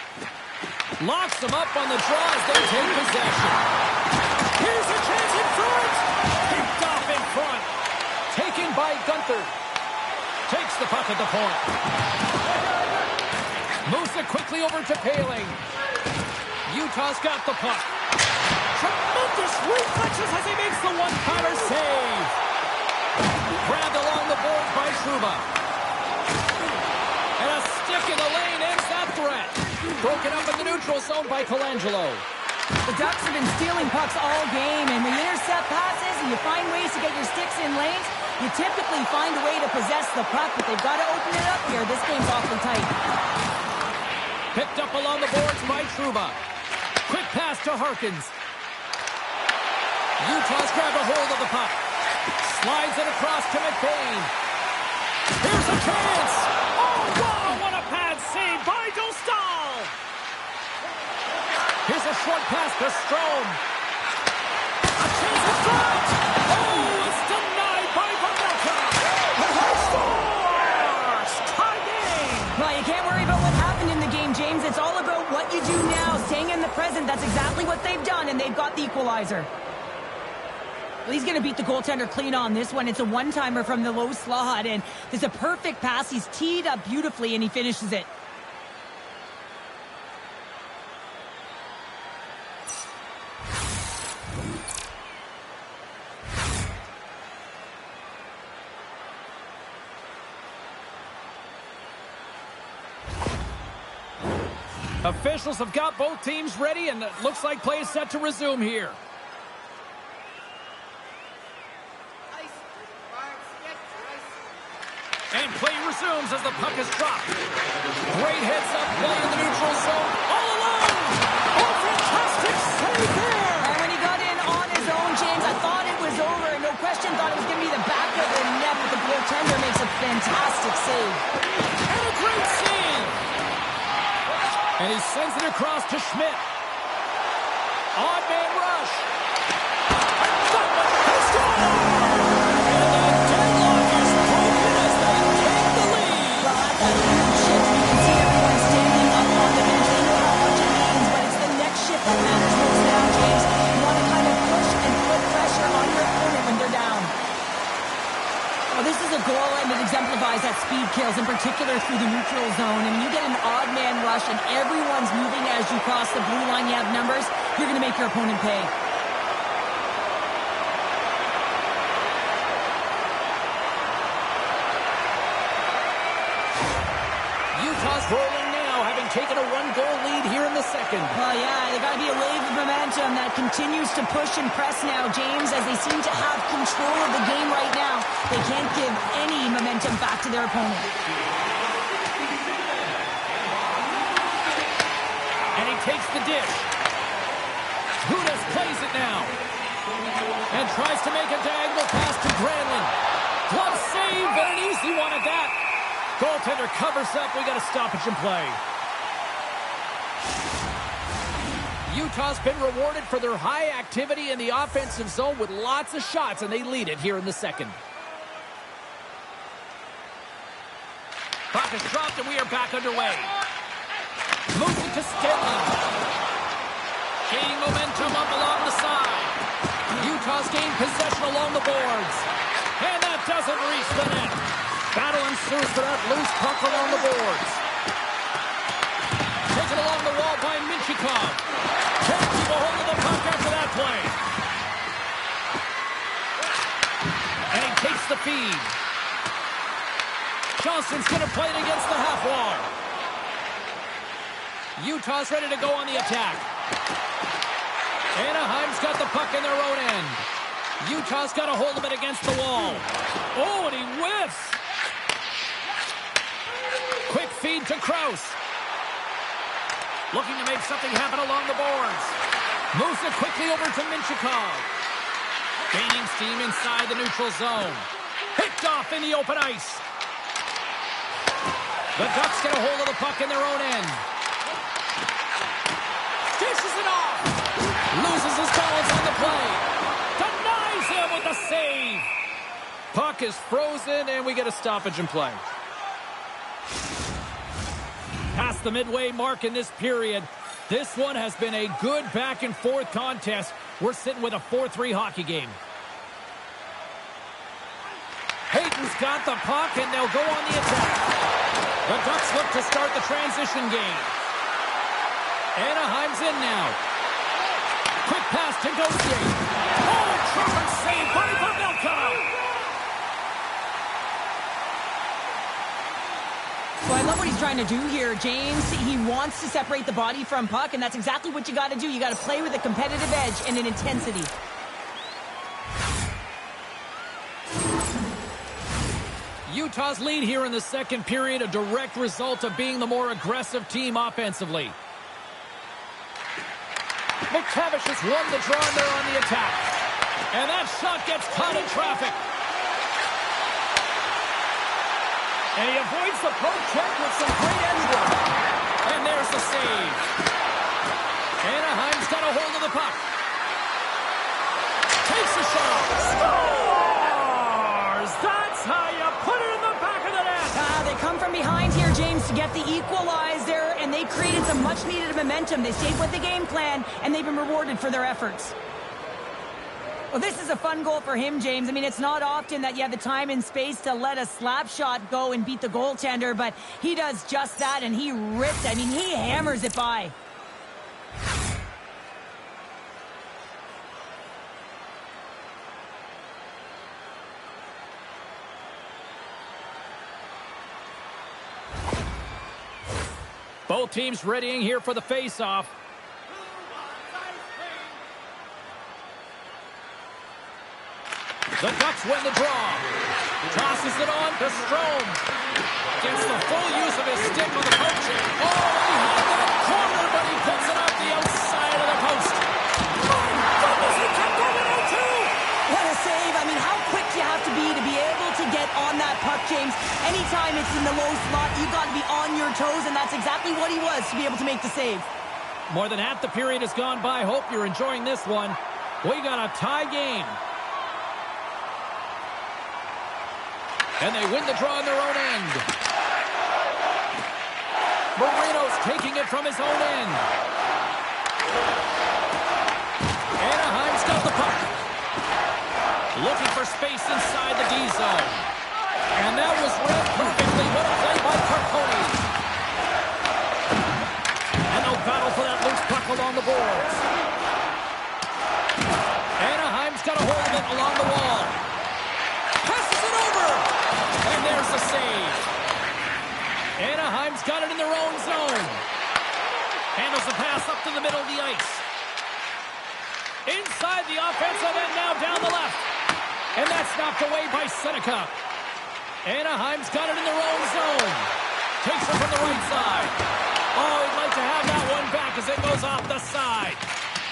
Locks them up on the draw as they take possession. Here's a chance in front. Picked off in front. Taken by Gunther. Takes the puck at the point. Moves it quickly over to Paling. Utah's got the puck. Tremendous reflexes as he makes the one-timer save. Grabbed along the board by Trouba. And a stick in the lane ends that threat. Broken up in the neutral zone by Colangelo. The Ducks have been stealing pucks all game, and when you intercept passes and you find ways to get your sticks in lanes, you typically find a way to possess the puck, but they've got to open it up here. This game's awfully tight. Picked up along the boards by Trouba. Quick pass to Harkins. Utah's grabbed a hold of the puck. Slides it across to McBain. Here's a chance. Oh, wow, what a pad save by Dostal. Here's a short pass to Strome. A chance in front. Oh, it's denied by Pavelka. Scores! Tie game. Well, you can't worry about what happened in the game, James. It's all about what you do now, staying in the present. That's exactly what they've done, and they've got the equalizer. Well, he's going to beat the goaltender clean on this one. It's a one-timer from the low slot, and there's a perfect pass. He's teed up beautifully, and he finishes it. Officials have got both teams ready, and it looks like play is set to resume here. And play resumes as the puck is dropped. Great heads-up play in the neutral zone. All alone! Oh, fantastic save there! And when he got in on his own, James, I thought it was over. No question, thought it was going to be the back of the fantastic save. And a great save! And he sends it across to Schmidt. Odd man rush. He scores! And the deadlock is broken as they take the lead. Well, at that huge shift, you can see everyone standing up on the bench. They know how much it means, but it's the next shift that matters most now, James. You want to kind of push and put pressure on your opponent when they're down. Well, this is a goal, and it exemplifies that speed kills, in particular through the neutral zone. And when you get an odd man rush and everyone's moving as you cross the blue line, you have numbers, you're going to make your opponent pay. Utah's rolling now, having taken a one-goal lead here in the second. Well, yeah, they got to be a wave of momentum that continues to push and press now, James, as they seem to have control of the game right now. They can't give any momentum back to their opponent. And he takes the dish. Hudas plays it now. And tries to make a diagonal pass to Granlund. Glove save, and an easy one at that. Goaltender covers up. We got a stoppage in play. Utah's been rewarded for their high activity in the offensive zone with lots of shots, and they lead it here in the second. Puck is dropped, and we are back underway. Moves it to Stenlund. Gaining momentum up along the side. Utah's gained possession along the boards. And that doesn't reach the net. Battle ensues for that loose puck along the boards. Taken along the wall by Minchikov. Can't keep a hold of the puck after that play. And he takes the feed. Johnston's going to play it against the half wall. Utah's ready to go on the attack. Anaheim's got the puck in their own end. Utah's got a hold of it against the wall. Oh, and he whiffs. Quick feed to Krause. Looking to make something happen along the boards. Moves it quickly over to Minchikov. Gaining steam inside the neutral zone. Picked off in the open ice. The Ducks get a hold of the puck in their own end. Dishes it off. Loses his balance on the play. Denies him with the save. Puck is frozen, and we get a stoppage in play. Past the midway mark in this period, this one has been a good back-and-forth contest. We're sitting with a 4-3 hockey game. Hayton's got the puck, and they'll go on the attack. The Ducks look to start the transition game. Anaheim's in now. Quick pass to Gauthier. Oh, terrific save by Pavelka. Well, I love what he's trying to do here, James. He wants to separate the body from puck, and that's exactly what you got to do. You got to play with a competitive edge and an intensity. Utah's lead here in the second period, a direct result of being the more aggressive team offensively. McTavish has won the draw, and they're on the attack. And that shot gets caught in traffic. And he avoids the poke check with some great edge work. And there's the save. Anaheim's got a hold of the puck. Takes a shot. Scores! That's how you put it in the back of the net. They come from behind here, James, to get the equalizer, and they created some much-needed momentum. They stayed with the game plan, and they've been rewarded for their efforts. Well, this is a fun goal for him, James. I mean, it's not often that you have the time and space to let a slap shot go and beat the goaltender, but he does just that, and he rips. I mean, he hammers it by. Both teams readying here for the face-off. The Ducks win the draw. Tosses it on to Strome. Gets the full use of his stick on the poke check. Oh, he had that corner, but he puts it up the outside of the post. My goodness, he kept going out too. What a save. I mean, how quick you have to be able to get on that puck, James. Any it's in the low slot, you've got to be on your toes, and that's exactly what he was to be able to make the save. More than half the period has gone by. Hope you're enjoying this one. We got a tie game. And they win the draw on their own end. Moreno's taking it from his own end. Anaheim's got the puck. Looking for space inside the D zone. And that was read perfectly. What a play by Carcone. And they'll battle for that loose puck along the boards. Anaheim's got a hold of it along the wall. Passes it over. And there's the save. Anaheim's got it in their own zone. Handles the pass up to the middle of the ice. Inside the offensive end now down the left. And that's knocked away by Seneca. Anaheim's got it in their own zone. Takes it from the right side. Oh, he'd like to have that one back as it goes off the side.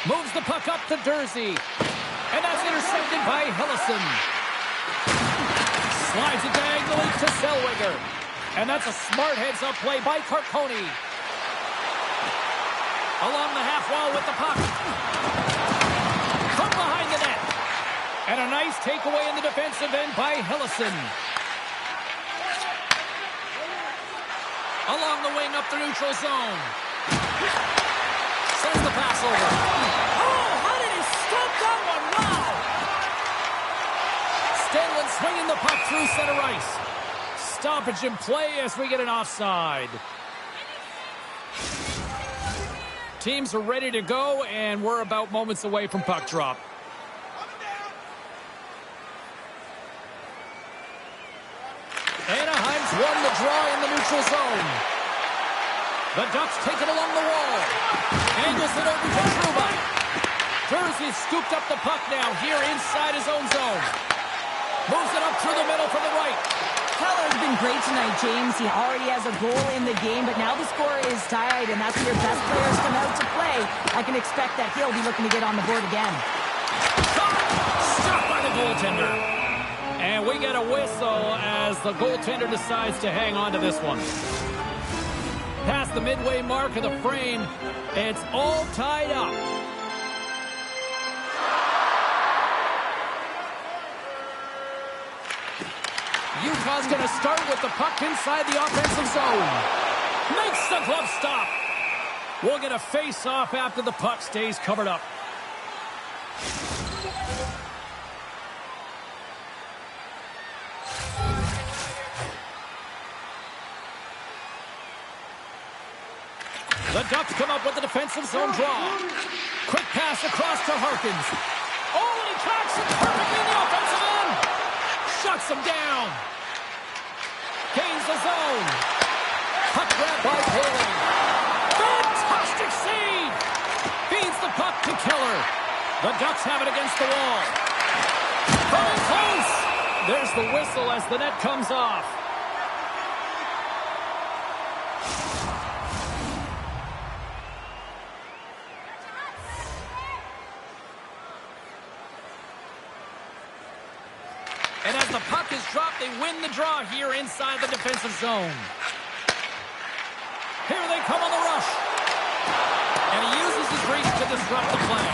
Moves the puck up to Dursey. And that's intercepted by Hillison. Slides it diagonally to Zellweger. And that's a smart heads-up play by Carcone. Along the half wall with the puck. From behind the net. And a nice takeaway in the defensive end by Hillison. Along the wing up the neutral zone. Sends the pass over. Oh, how did he stop that one? Wow! Stanley swinging the puck through center ice. Stoppage in play as we get an offside. Teams are ready to go, and we're about moments away from puck drop. Anaheim's won the draw in the neutral zone. The Ducks take it along the wall. Angles it over to Trouba. Dursey scooped up the puck now here inside his own zone. Moves it up through the middle from the right. Keller's been great tonight, James. He already has a goal in the game, but now the score is tied, and that's where your best players come out to play. I can expect that he'll be looking to get on the board again. Stopped by the goaltender. And we get a whistle as the goaltender decides to hang on to this one. Past the midway mark of the frame, it's all tied up. Utah's going to start with the puck inside the offensive zone. Makes the glove stop. We'll get a face-off after the puck stays covered up. The Ducks come up with the defensive zone draw. Quick pass across to Harkins. Oh, and he tracks it perfectly in the offensive end. Shuts him down. Gains the zone. Puck grab by Poling. Fantastic save. Feeds the puck to Keller. The Ducks have it against the wall. Coming close. There's the whistle as the net comes off. And as the puck is dropped, they win the draw here inside the defensive zone. Here they come on the rush. And he uses his reach to disrupt the play.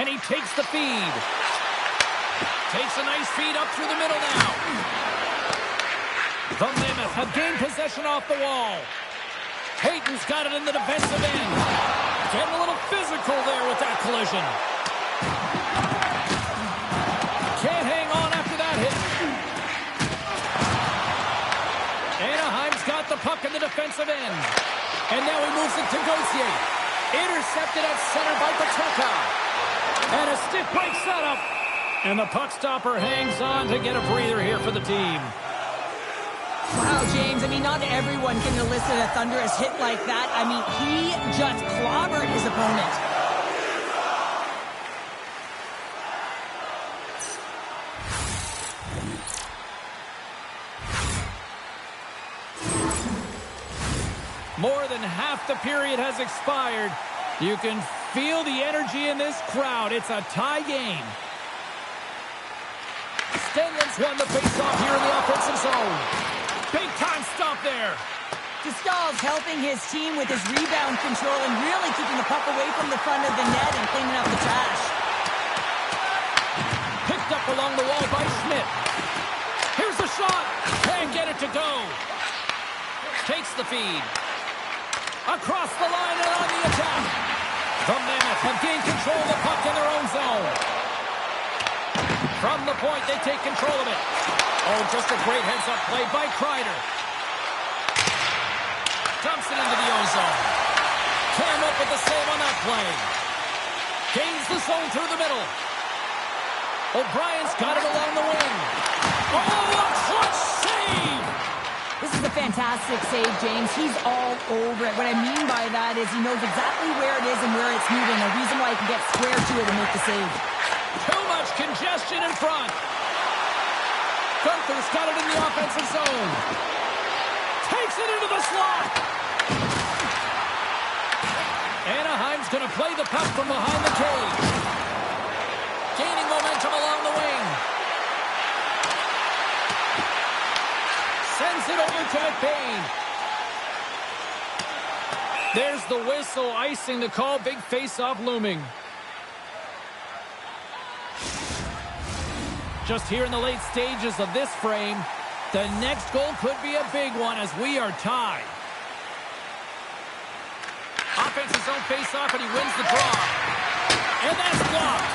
And he takes the feed. Takes a nice feed up through the middle now. The Mammoth have gained possession off the wall. Hayton's got it in the defensive end. Getting a little physical there with that collision. Can't hang on after that hit. Anaheim's got the puck in the defensive end. And now he moves it to Gauthier. Intercepted at center by Pateka. And a stiff break setup. And the puck stopper hangs on to get a breather here for the team. Wow, James, I mean, not everyone can elicit a thunderous hit like that. I mean, he just clobbered his opponent. More than half the period has expired. You can feel the energy in this crowd. It's a tie game. Stenlin's won the faceoff here in the offensive zone. Big time stop there. Stahl's helping his team with his rebound control and really keeping the puck away from the front of the net and cleaning up the trash. Picked up along the wall by Schmidt. Here's the shot. Can't get it to go. Takes the feed. Across the line and on the attack. The Mammoth have gained control of the puck in their own zone. From the point, they take control of it. Oh, just a great heads-up play by Kreider. Dumps it into the O-zone. Cam up with the save on that play. Gains the zone through the middle. O'Brien's got it along the wing. Oh, a clutch save! This is a fantastic save, James. He's all over it. What I mean by that is he knows exactly where it is and where it's moving. A reason why he can get square to it and make the save. Too much congestion in front. Gunther's got it in the offensive zone. Takes it into the slot. Anaheim's going to play the puck from behind the cage. Gaining momentum along the wing. Sends it over to McBain. There's the whistle, icing the call. Big face-off looming. Just here in the late stages of this frame, the next goal could be a big one as we are tied. Offensive zone face-off, and he wins the draw. And that's blocked.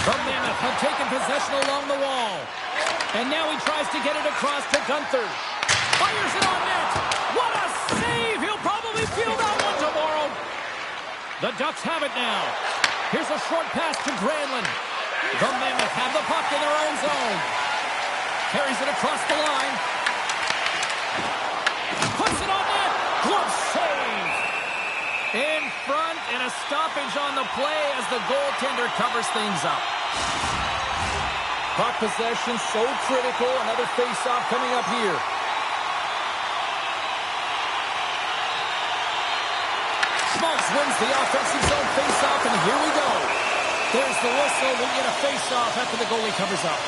The Mammoth have taken possession along the wall. And now he tries to get it across to Gunther. Fires it on net. What a save! He'll probably feel that one tomorrow. The Ducks have it now. Here's a short pass to Granlund. The Mammoth have the puck in their own zone. Carries it across the line. Puts it on net. Glove save. In front and a stoppage on the play as the goaltender covers things up. Puck possession so critical. Another face-off coming up here. Schmaltz wins the offensive zone face-off, and here we go. There's the whistle. We'll get a face-off after the goalie covers up.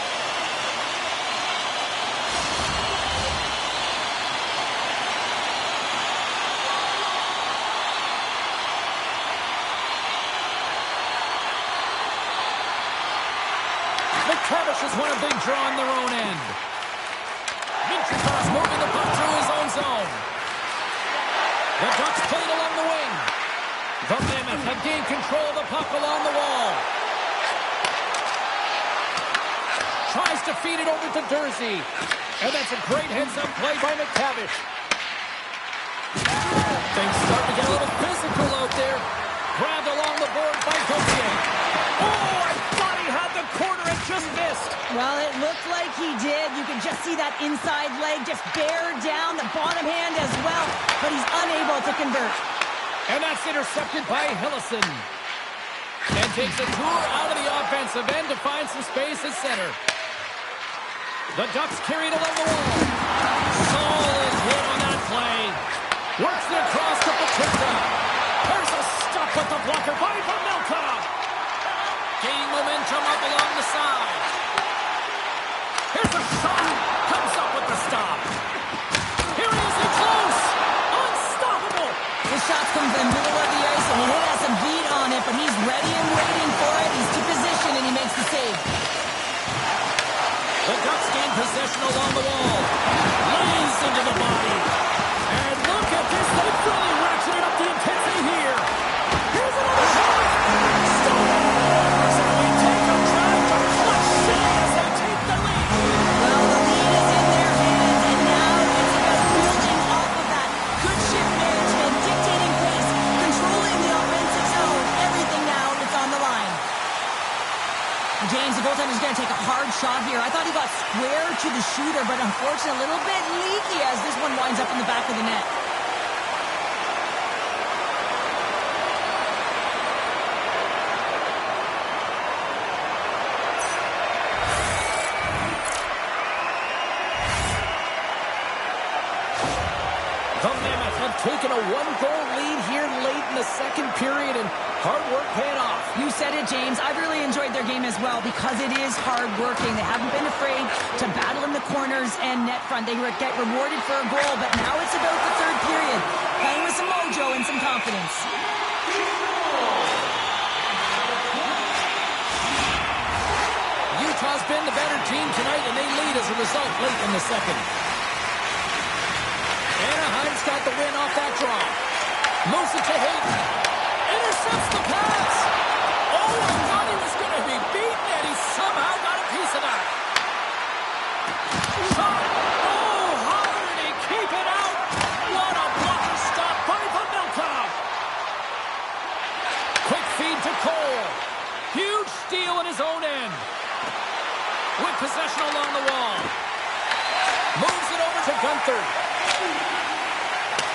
McTavish has won a big draw on their own end. Mitrovic moving the puck through his own zone. The Ducks play it along the wing. The Mammoth have gained control of the puck along the wall. Tries to feed it over to Dursey. And that's a great heads-up play by McTavish. Things start to get a little physical out there. Grabbed along the board by Gauthier. Oh, I thought he had the corner and just missed. Well, it looked like he did. You can just see that inside leg just bear down, the bottom hand as well. But he's unable to convert. And that's intercepted by Hillison. And takes a tour out of the offensive end to find some space at center. The Ducks carry it along the wall. Solid hit on that play. Works it across to Patricia. There's a stop with the blocker by Vamilka. Gaining momentum up along the side. Here's a shot. Comes up with the stop. Here he is in close. Unstoppable. His shots come from the middle of the ice, and he has some beat on it, but he's ready and waiting for it. He's to position, and he makes the save. The Ducks gain possession along the wall. Lays into the body. And look at this. They've really ratcheted up the intensity here. Here's another shot. Stars. And we take a drive to clutch city as they take the lead. Well, the lead is in their hands, and now it's about building off of that. Good shift management, dictating pace, controlling the offensive zone. Everything now is on the line. James, the goaltender's going to take a hard shot here. I thought he got square to the shooter, but unfortunately a little bit leaky as this one winds up in the back of the net. The Mammoth have taken a one-goal lead here late in the second period, and hard work paid off. You said it, James. I've really enjoyed their game as well because it is hard-working. They haven't been afraid to battle in the corners and net front. They get rewarded for a goal, but now it's about the third period. Playing with some mojo and some confidence. Utah's been the better team tonight, and they lead as a result late in the second. Anaheim's got the win off that draw. Moves it to Hayden. Intercepts the pass. Oh, I thought he was going to be beaten, and he somehow got a piece of that. Shot. Oh, how did he keep it out? What a blocker stop by Vamilkov. Quick feed to Cole. Huge steal in his own end. With possession along the wall. Moves it over to Gunther.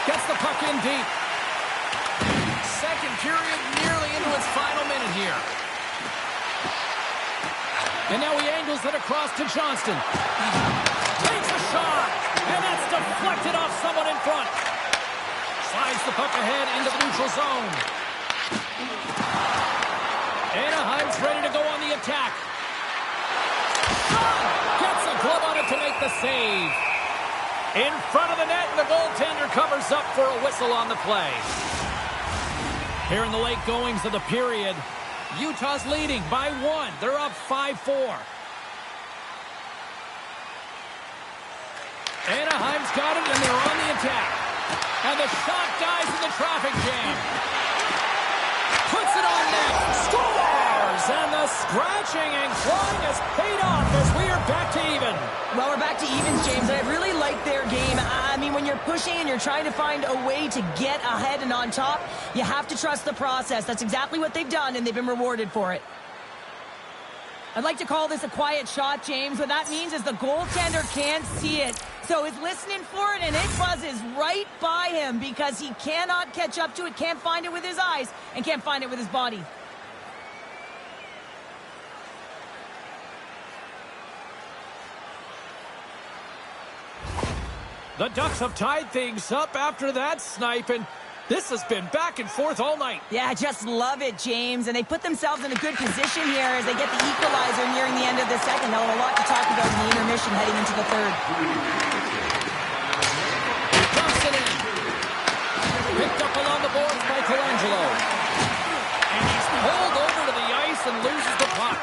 Gets the puck in deep. Second period nearly into its final minute here. And now he angles it across to Johnston. Takes a shot. And that's deflected off someone in front. Slides the puck ahead into the neutral zone. Anaheim's ready to go on the attack. Gets a glove on it to make the save. In front of the net, and the goaltender covers up for a whistle on the play. Here in the late goings of the period, Utah's leading by 1. They're up 5-4. Anaheim's got it, and they're on the attack. And the shot dies in the traffic jam. Puts it on net. Scores! And the scratching and clawing has paid off as we are back to even. Well, we're back to evens, James, and I really like their game. I mean, when you're pushing and you're trying to find a way to get ahead and on top, you have to trust the process. That's exactly what they've done, and they've been rewarded for it. I'd like to call this a quiet shot, James. What that means is the goaltender can't see it. So he's listening for it, and it buzzes right by him because he cannot catch up to it, can't find it with his eyes, and can't find it with his body. The Ducks have tied things up after that snipe, and this has been back and forth all night. Yeah, just love it, James. And they put themselves in a good position here as they get the equalizer nearing the end of the second. They'll have a lot to talk about in the intermission heading into the third. Dumps it in. Picked up along the boards by Colangelo. And he's pulled over to the ice and loses the puck.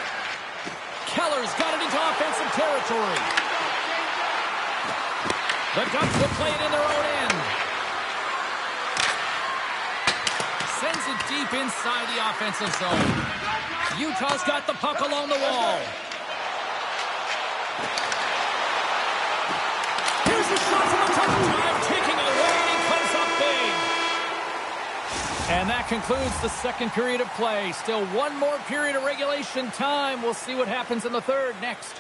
Keller's got it into offensive territory. The Ducks will play it in their own end. Sends it deep inside the offensive zone. Utah's got the puck along the wall. Here's a shot from the top drive, taking it away, and he comes up big. And that concludes the second period of play. Still one more period of regulation time. We'll see what happens in the third next.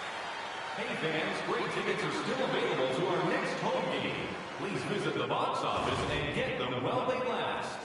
Hey fans, great tickets are still available to our next home game. Please visit the box office and get them while they last.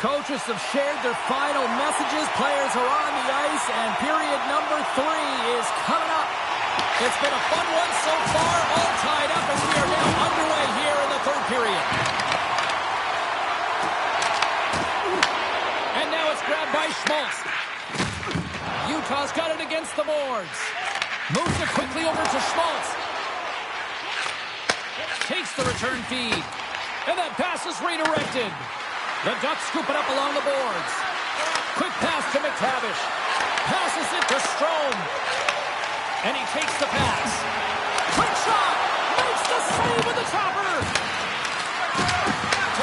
Coaches have shared their final messages. Players are on the ice, and period number 3 is coming up. It's been a fun one so far, all tied up as we are now underway here in the third period. And now it's grabbed by Schmaltz. Utah's got it against the boards. Moves it quickly over to Schmaltz. Takes the return feed. And that pass is redirected. The Ducks scoop it up along the boards. Quick pass to McTavish. Passes it to Strome. And he takes the pass. Quick shot. Makes the save with the chopper.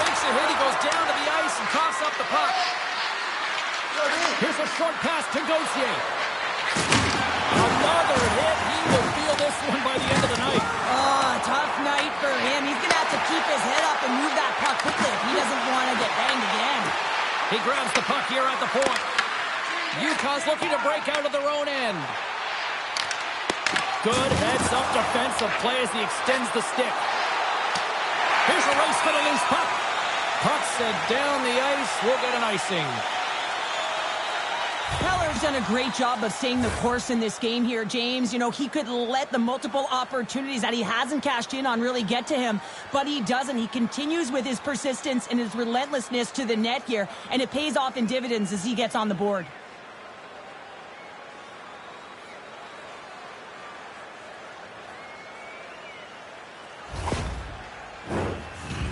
Takes a hit. He goes down to the ice and coughs up the puck. Here's a short pass to Gauthier. Another hit. He will feel this one by the end of the night. Oh, tough night for him. He's going to have to keep his head up and move that puck quickly if he doesn't want to get banged again. He grabs the puck here at the point. Utah's looking to break out of their own end. Good heads-up defensive play as he extends the stick. Here's a race for the loose puck. Puck set down the ice. We'll get an icing. Keller's done a great job of staying the course in this game here, James. You know, he could let the multiple opportunities that he hasn't cashed in on really get to him, but he doesn't. He continues with his persistence and his relentlessness to the net here, and it pays off in dividends as he gets on the board.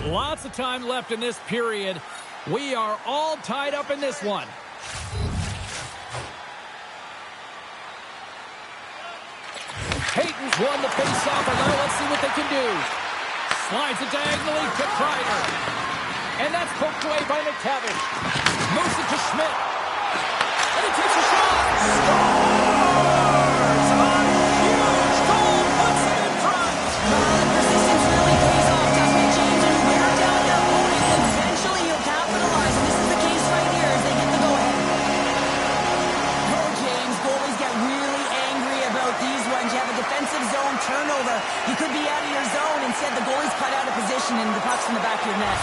Lots of time left in this period. We are all tied up in this one. Payton's won the face-off, and now let's see what they can do. Slides it diagonally to Kreider. And that's poked away by McTavish. Moves it to Schmidt. And he takes a shot. Scores! A huge goal puts it in front. Persistence really pays off, doesn't it, James? And wear down your opponent. Eventually he'll capitalize, and this is the case right here as they get the go-ahead. Oh, James, goalies get really angry about these ones. You have a defensive zone turnover. You could be out of your zone. Instead, the goalie's cut out of position, and the puck's in the back of your net.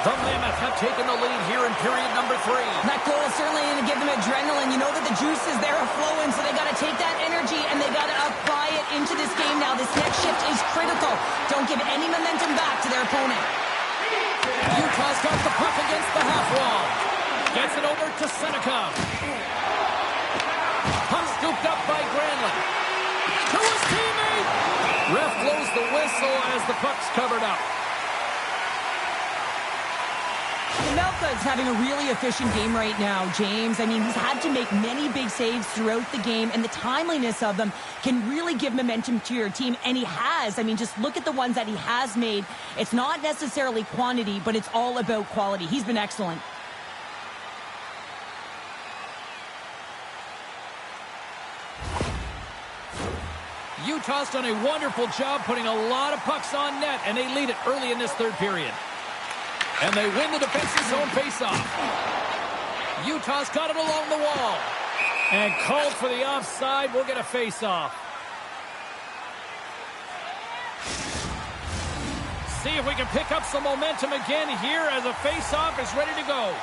The Mammoth have taken the lead here in period number 3. That goal is certainly going to give them adrenaline. You know that the juice is there flowing, so they got to take that energy and they got to apply it into this game now. This next shift is critical. Don't give any momentum back to their opponent. Utah's got the puck against the half wall. Gets it over to Seneca. Puck scooped up by Granlund. To his teammate. Ref blows the whistle as the puck's covered up. Melka is having a really efficient game right now, James. I mean, he's had to make many big saves throughout the game, and the timeliness of them can really give momentum to your team, and he has. I mean, just look at the ones that he has made. It's not necessarily quantity, but it's all about quality. He's been excellent. Utah's done a wonderful job putting a lot of pucks on net, and they lead it early in this third period. And they win the defensive zone faceoff. Utah's got it along the wall. And called for the offside. We'll get a faceoff. See if we can pick up some momentum again here as a faceoff is ready to go.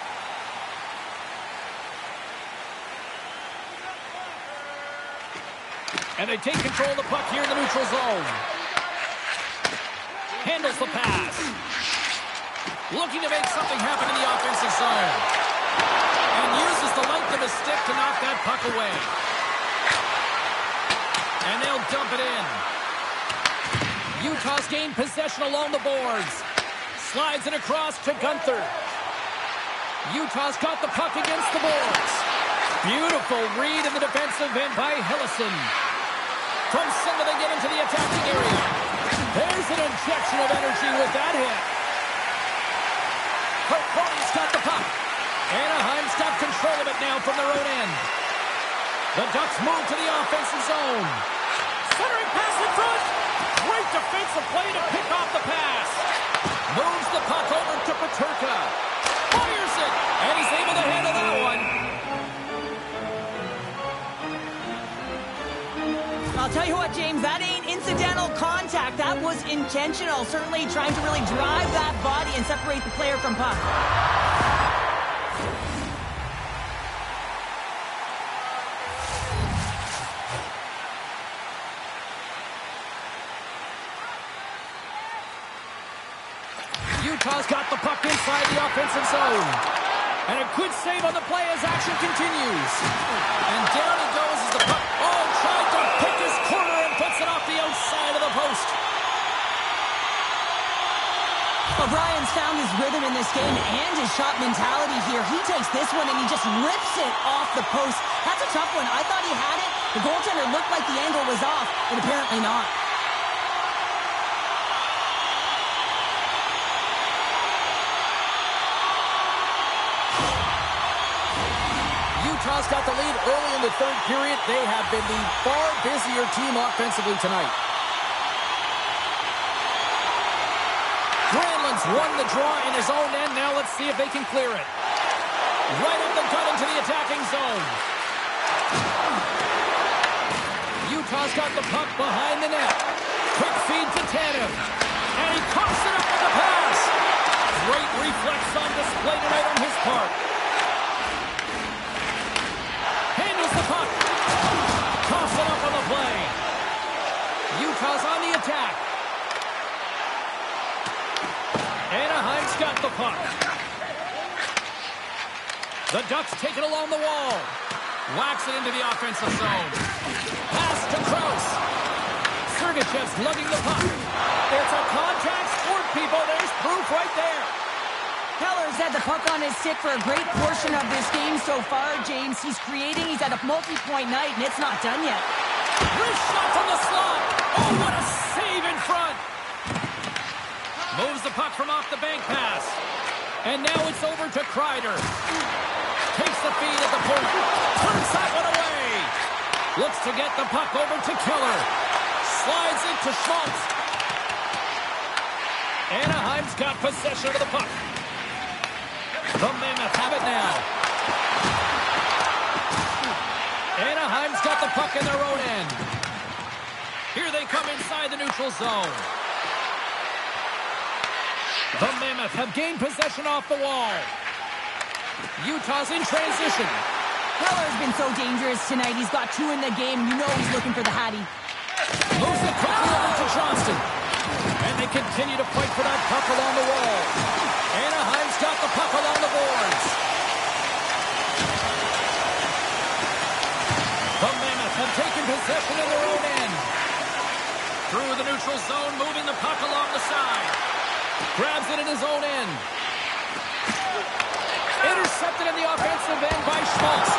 And they take control of the puck here in the neutral zone. Handles the pass. Looking to make something happen in the offensive zone. And uses the length of his stick to knock that puck away. And they'll dump it in. Utah's gained possession along the boards. Slides it across to Gunther. Utah's got the puck against the boards. Beautiful read in the defensive end by Hillison. From center they get into the attacking area. There's an injection of energy with that hit. Performance got the puck. Anaheim's got control of it now from their own end. The Ducks move to the offensive zone. Centering pass in front. Great defensive play to pick off the pass. Moves the puck over to Peterka. Fires it. And he's able to handle that one. I'll tell you what, James, that ain't incidental contact. That was intentional. Certainly trying to really drive that body and separate the player from puck. Utah's got the puck inside the offensive zone. And a good save on the play as action continues. And down he goes as the puck. Oh, tried to pick his corner and puts it off the outside of the post. O'Brien's found his rhythm in this game and his shot mentality here. He takes this one and he just rips it off the post. That's a tough one. I thought he had it. The goaltender looked like the angle was off, but apparently not. Utah's got the lead early in the third period. They have been the far busier team offensively tonight. Granlund's won the draw in his own end. Now let's see if they can clear it. Right up the gut into the attacking zone. Utah's got the puck behind the net. Quick feed to Tanev. And he coughs it up with the pass. Great reflex on display tonight on his part. Handles the puck. Coughs it up on the play. Utah's on the attack. Anaheim's got the puck. The Ducks take it along the wall. Whacks it into the offensive zone. Pass to Krause. Sergachev's lugging the puck. It's a contact sport, people. There's proof right there. Heller's had the puck on his stick for a great portion of this game so far, James. He's creating. He's at a multi-point night, and it's not done yet. Wrist shot from the slot. Oh, what a save in front. Moves the puck from off the bank pass. And now it's over to Kreider. Takes the feed at the point. Turns that one away. Looks to get the puck over to Keller. Slides into Schmaltz. Anaheim's got possession of the puck. The Mammoth have it now. Anaheim's got the puck in their own end. Here they come inside the neutral zone. The Mammoth have gained possession off the wall. Utah's in transition. Heller's been so dangerous tonight. He's got two in the game. You know he's looking for the Hattie. Moves it quickly over to Johnston. And they continue to fight for that puck along the wall. Anaheim's got the puck along the boards. The Mammoth have taken possession in their own end. Through the neutral zone, moving the puck along the side. Grabs it in his own end. Intercepted in the offensive end by Schmaltz.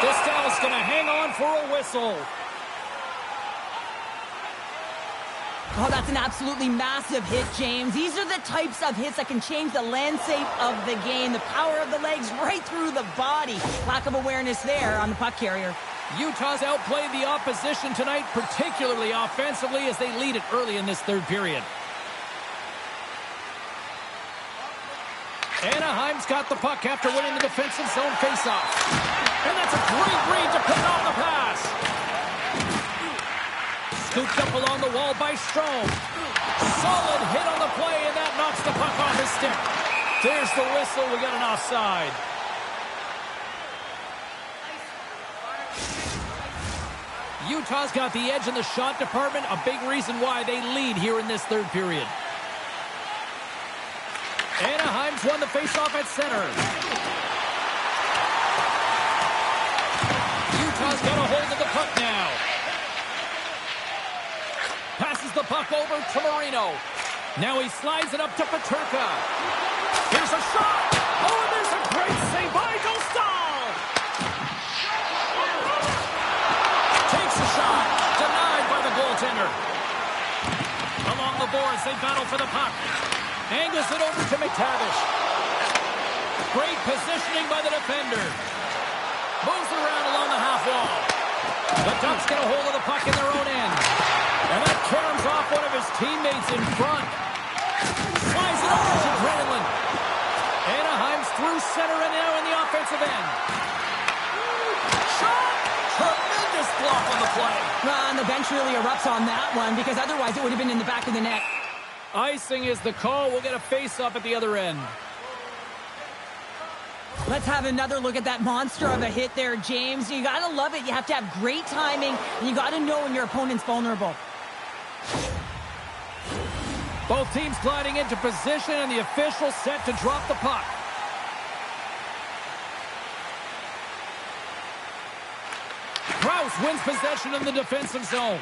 This Dallas going to hang on for a whistle. Oh, that's an absolutely massive hit, James. These are the types of hits that can change the landscape of the game. The power of the legs right through the body. Lack of awareness there on the puck carrier. Utah's outplayed the opposition tonight, particularly offensively, as they lead it early in this third period. Anaheim's got the puck after winning the defensive zone faceoff. And that's a great read to put on the pass. Scooped up along the wall by Strome. Solid hit on the play, and that knocks the puck off his stick. There's the whistle. We got an offside. Utah's got the edge in the shot department, a big reason why they lead here in this third period. Anaheim's won the faceoff at center. Utah's got a hold of the puck now. Passes the puck over to Marino. Now he slides it up to Peterka. Here's a shot. Oh, and there's a great save by Dostal. Takes a shot. Denied by the goaltender. Along the boards, they battle for the puck. Angles it over to McTavish. Great positioning by the defender. Moves around along the half wall. The Ducks get a hold of the puck in their own end. And that caroms off one of his teammates in front. Slides it over to Granlund. Anaheim's through center and now in the offensive end. Shot! Tremendous block on the play. And the bench really erupts on that one because otherwise it would have been in the back of the net. Icing is the call. We'll get a face-off at the other end. Let's have another look at that monster of a hit there, James. You got to love it. You have to have great timing, and you got to know when your opponent's vulnerable. Both teams gliding into position, and the official set to drop the puck. Krause wins possession in the defensive zone.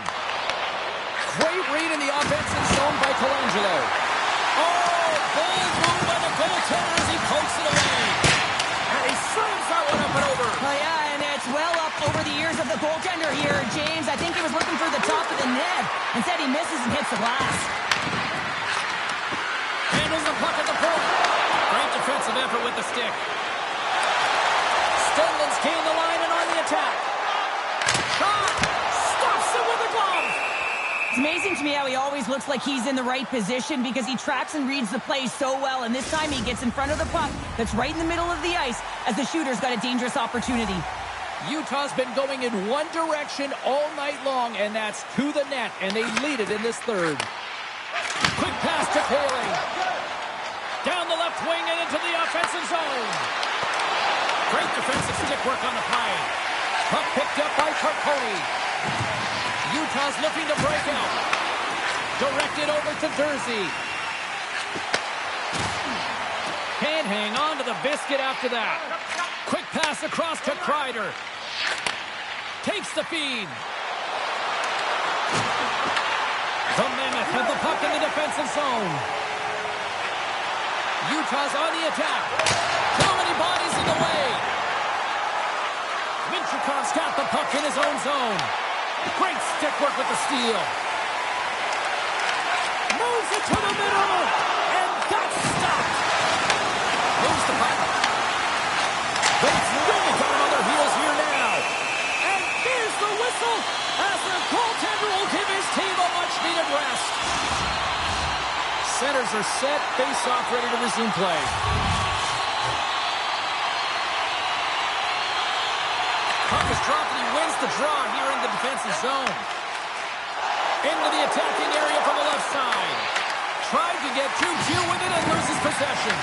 Great read in the offensive zone by Colangelo. Oh, bold move by the goaltender as he pokes it away. And he slams that one up and over. Oh, yeah, and it's well up over the ears of the goaltender here, James. I think he was looking for the top of the net. Instead, he misses and hits the glass. Handles the puck at the point. Great defensive effort with the stick. Stenlin's gained the line and on the attack. Shot! Stops it with the glove! It's amazing to me how he always looks like he's in the right position because he tracks and reads the play so well, and this time he gets in front of the puck that's right in the middle of the ice as the shooter's got a dangerous opportunity. Utah's been going in one direction all night long, and that's to the net, and they lead it in this third. Quick pass to Haley. Down the left wing and into the offensive zone. Great defensive stick work on the play. Puck picked up by Carcone. Utah's looking to break out. Directed over to Dursey. Can't hang on to the biscuit after that. Quick pass across to Kreider. Takes the feed. The Mammoth have the puck in the defensive zone. Utah's on the attack. Too many bodies in the way. Minchukov's got the puck in his own zone. Great stick work with the steal. Moves it to the middle. And that's stopped. Moves the puck. But it's really got him on their heels here now. And here's the whistle as the goaltender will give his team a much-needed rest. Centers are set. Face-off ready to resume play. Puck is dropped and he wins the draw here in the defensive zone. Into the attacking area from the left side. Tried to get 2-2 with it and loses possession.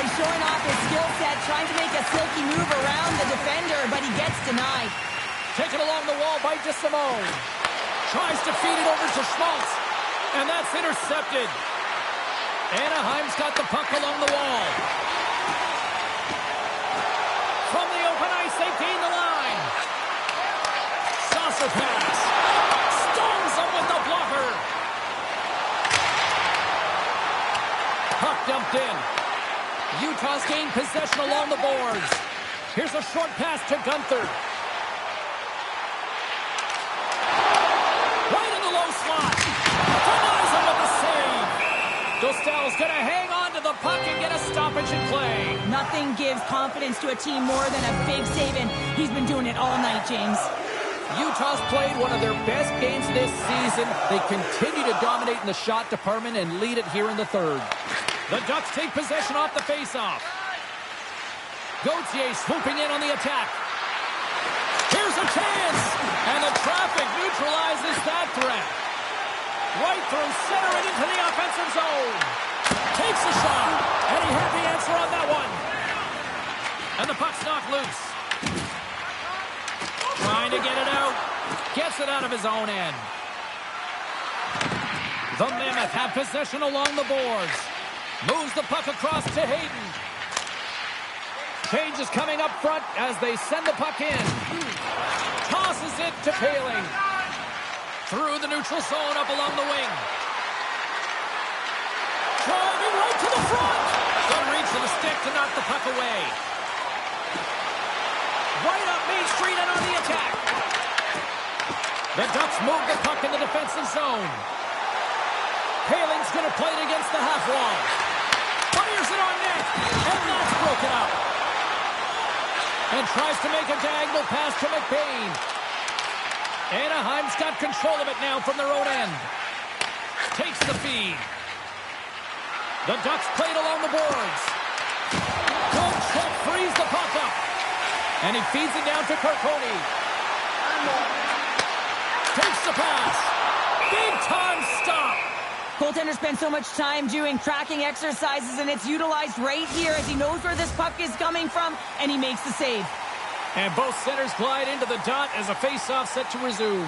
He's showing off his skill set, trying to make a silky move around the defender, but he gets denied. Taken along the wall by DeSimone. Tries to feed it over to Schmaltz. And that's intercepted. Anaheim's got the puck along the wall. From the open ice, they gain the line. Saucer pass. Stones him with the blocker. Puck dumped in. Utah's gained possession along the boards. Here's a short pass to Gunther. Right in the low slot. Denies him with the save. Dostal's going to hang on to the puck and get a stoppage in play. Nothing gives confidence to a team more than a big save, and he's been doing it all night, James. Utah's played one of their best games this season. They continue to dominate in the shot department and lead it here in the third. The Ducks take possession off the faceoff. Gauthier swooping in on the attack. Here's a chance, and the traffic neutralizes that threat. Right through center and into the offensive zone. Takes a shot, and he had the answer on that one. And the puck's knocked loose. Trying to get it out. Gets it out of his own end. The Mammoth have possession along the boards. Moves the puck across to Hayden. Change is coming up front as they send the puck in. Tosses it to Paling. Through the neutral zone up along the wing. Driving right to the front. Good reach of the stick to knock the puck away. Right up Main Street and on the attack. The Ducks move the puck in the defensive zone. Paling's going to play it against the half wall. Fires it on net, and that's broken up. And tries to make a diagonal pass to McBain. Anaheim's got control of it now from their own end. Takes the feed. The Ducks played along the boards. Good check, frees the puck up. And he feeds it down to Carcone. Here's the pass. Big time stop. Goaltender spends so much time doing tracking exercises, and it's utilized right here as he knows where this puck is coming from, and he makes the save. And both centers glide into the dot as a face-off set to resume.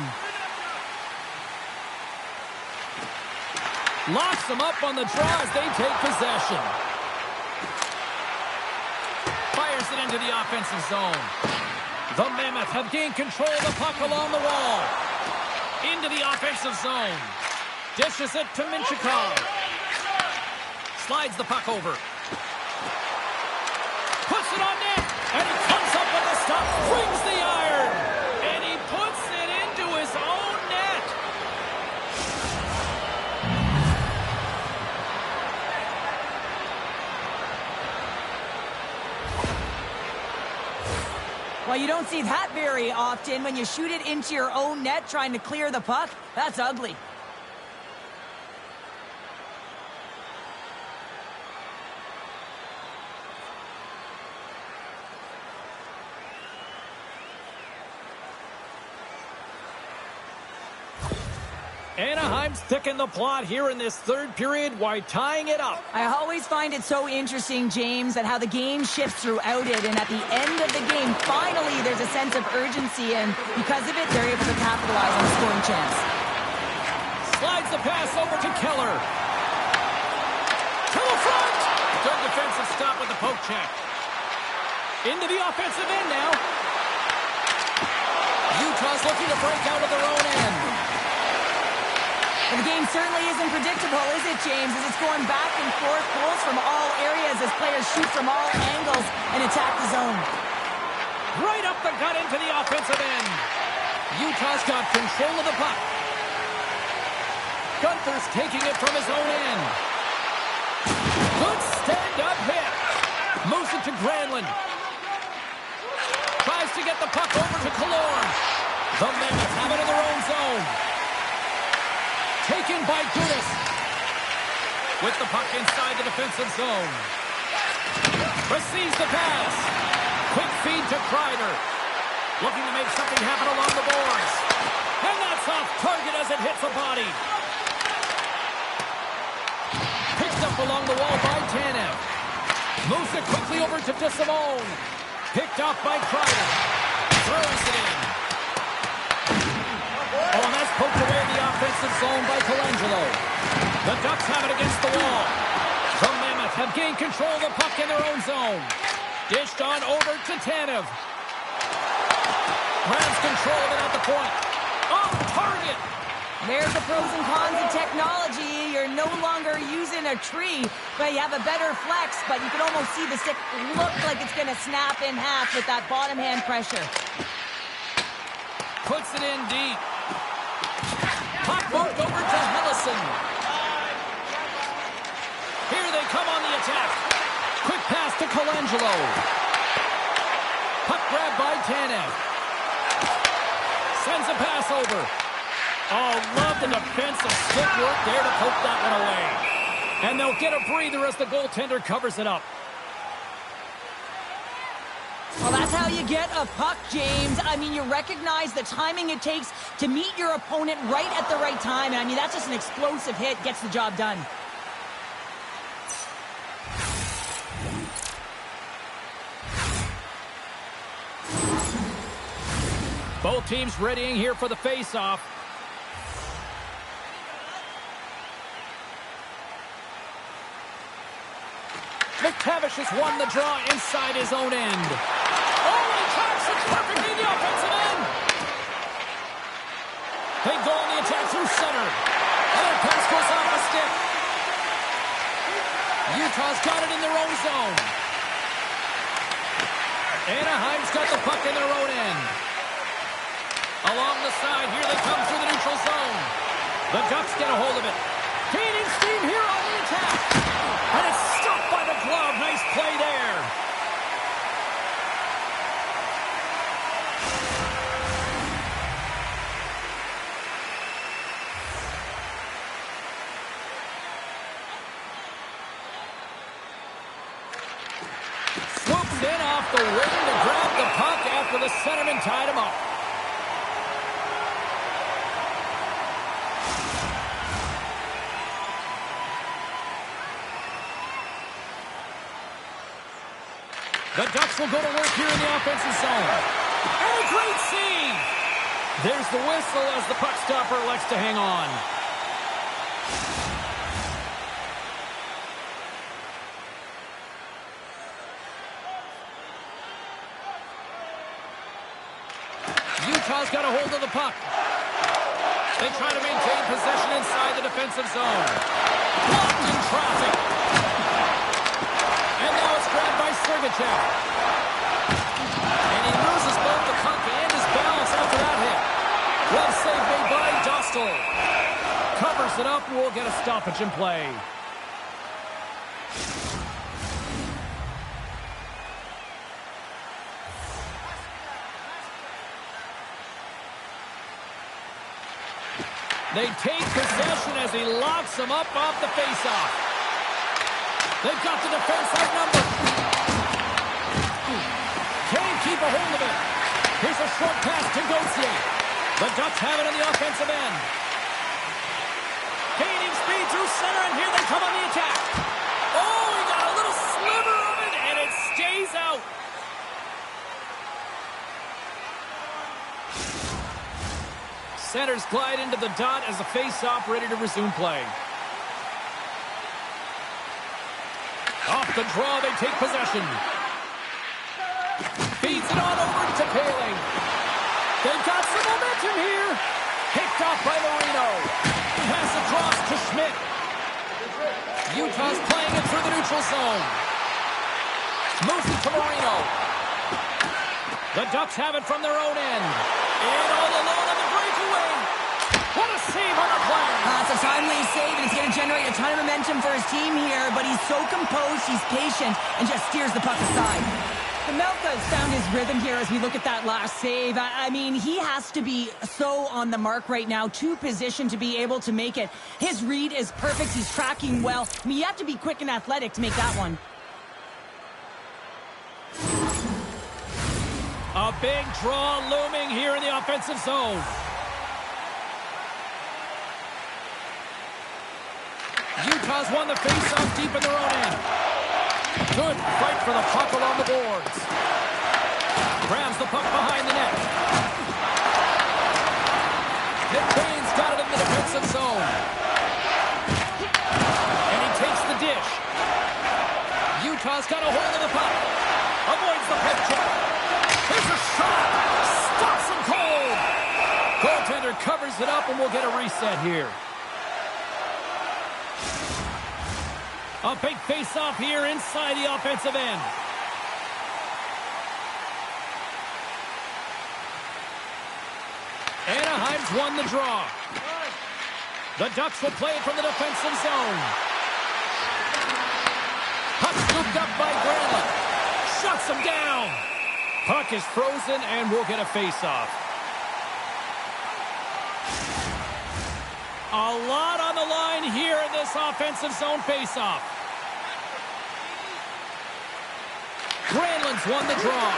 Locks them up on the draw as they take possession. Fires it into the offensive zone. The Mammoth have gained control of the puck along the wall. Into the offensive zone. Dishes it to Minchikov. Slides the puck over. Puts it on net. And he comes up with the stop. Brings the iron. And he puts it into his own net. Well, you don't see that very often when you shoot it into your own net trying to clear the puck. That's ugly. Anaheim's thickened the plot here in this third period while tying it up. I always find it so interesting, James, that how the game shifts throughout it, and at the end of the game, finally there's a sense of urgency, and because of it, they're able to capitalize on a scoring chance. Slides the pass over to Keller. To the front! Good defensive stop with the poke check. Into the offensive end now. Utah's looking to break out of their own end. And the game certainly isn't predictable, is it, James? As it's going back and forth, goals from all areas as players shoot from all angles and attack the zone. Right up the gut into the offensive end. Utah's got control of the puck. Gunther's taking it from his own end. Good stand-up hit. Moves it to Granlund. Tries to get the puck over to Killorn. The Mammoth have it in their own zone. Taken by Gudas. With the puck inside the defensive zone. Receives the pass. Quick feed to Kreider. Looking to make something happen along the boards. And that's off target as it hits the body. Picked up along the wall by Tanev. Moves it quickly over to DeSimone. Picked off by Kreider. Throws it in. Oh, and that's poked away in the offensive zone by Colangelo. The Ducks have it against the wall. The Mammoth have gained control of the puck in their own zone. Dished on over to Tanev. Grabs control of it at the point. Off target. There's the pros and cons of technology. You're no longer using a tree, but you have a better flex, but you can almost see the stick look like it's going to snap in half with that bottom hand pressure. Puts it in deep. Puck moved over to Hellison. Here they come on the attack. Quick pass to Colangelo. Puck grab by Tanev. Sends a pass over. Oh, love the defensive stick work there to poke that one away. And they'll get a breather as the goaltender covers it up. Well, that's how you get a puck, James. I mean, you recognize the timing it takes to meet your opponent right at the right time. And I mean, that's just an explosive hit. Gets the job done. Both teams readying here for the face-off. McTavish has won the draw inside his own end. Oh, he tracks it perfectly in the offensive end. They go on the attack through center. And their pass goes off a stick. Utah's got it in their own zone. Anaheim's got the puck in their own end. Along the side, here they come through the neutral zone. The Ducks get a hold of it. Gaining steam here on the attack. And it's stopped by the glove. Nice play there. Swoops in off the wing to grab the puck after the centerman tied him up. The Ducks will go to work here in the offensive zone. And a great save! There's the whistle as the puck stopper elects to hang on. Utah's got a hold of the puck. They try to maintain possession inside the defensive zone. Blocked in traffic. And now it's grabbed by Sergachev. And he loses both the puck and his balance after that hit. Well save made by Dostal. Covers it up. We'll get a stoppage in play. They take possession as he locks him up off the faceoff. They've got the defense outnumbered. Can't keep a hold of it. Here's a short pass to Gauthier. The Ducks have it on the offensive end. Gaining speed through center, and here they come on the attack. Oh, he got a little sliver of it, and it stays out. Centers glide into the dot as the face-off ready to resume play. Off the draw, they take possession. Feeds it on over to Paling. They've got some momentum here. Picked off by Marino. Pass across to Schmidt. Utah's playing it through the neutral zone. Moves it to Marino. The Ducks have it from their own end. And all alone on the breakaway. What a save on the play. It's a timely save, and it's going to generate a ton of momentum for his team here, but he's so composed, he's patient, and just steers the puck aside. Pamelka has found his rhythm here as we look at that last save. I mean, he has to be so on the mark right now, to position to be able to make it. His read is perfect. He's tracking well. I mean, you have to be quick and athletic to make that one. A big draw looming here in the offensive zone. Utah's won the faceoff deep in their own end. Good fight for the puck along the boards. Grabs the puck behind the net. McBain's got it in the defensive zone. And he takes the dish. Utah's got a hold of the puck. Avoids the pick check. Here's a shot. Stops him cold. Goaltender covers it up, and we'll get a reset here. A big face-off here inside the offensive end. Anaheim's won the draw. The Ducks will play it from the defensive zone. Puck scooped up by Granlund. Shuts him down. Puck is frozen, and we'll get a face-off. A lot on the line here in this offensive zone face-off. Granlund's won the draw.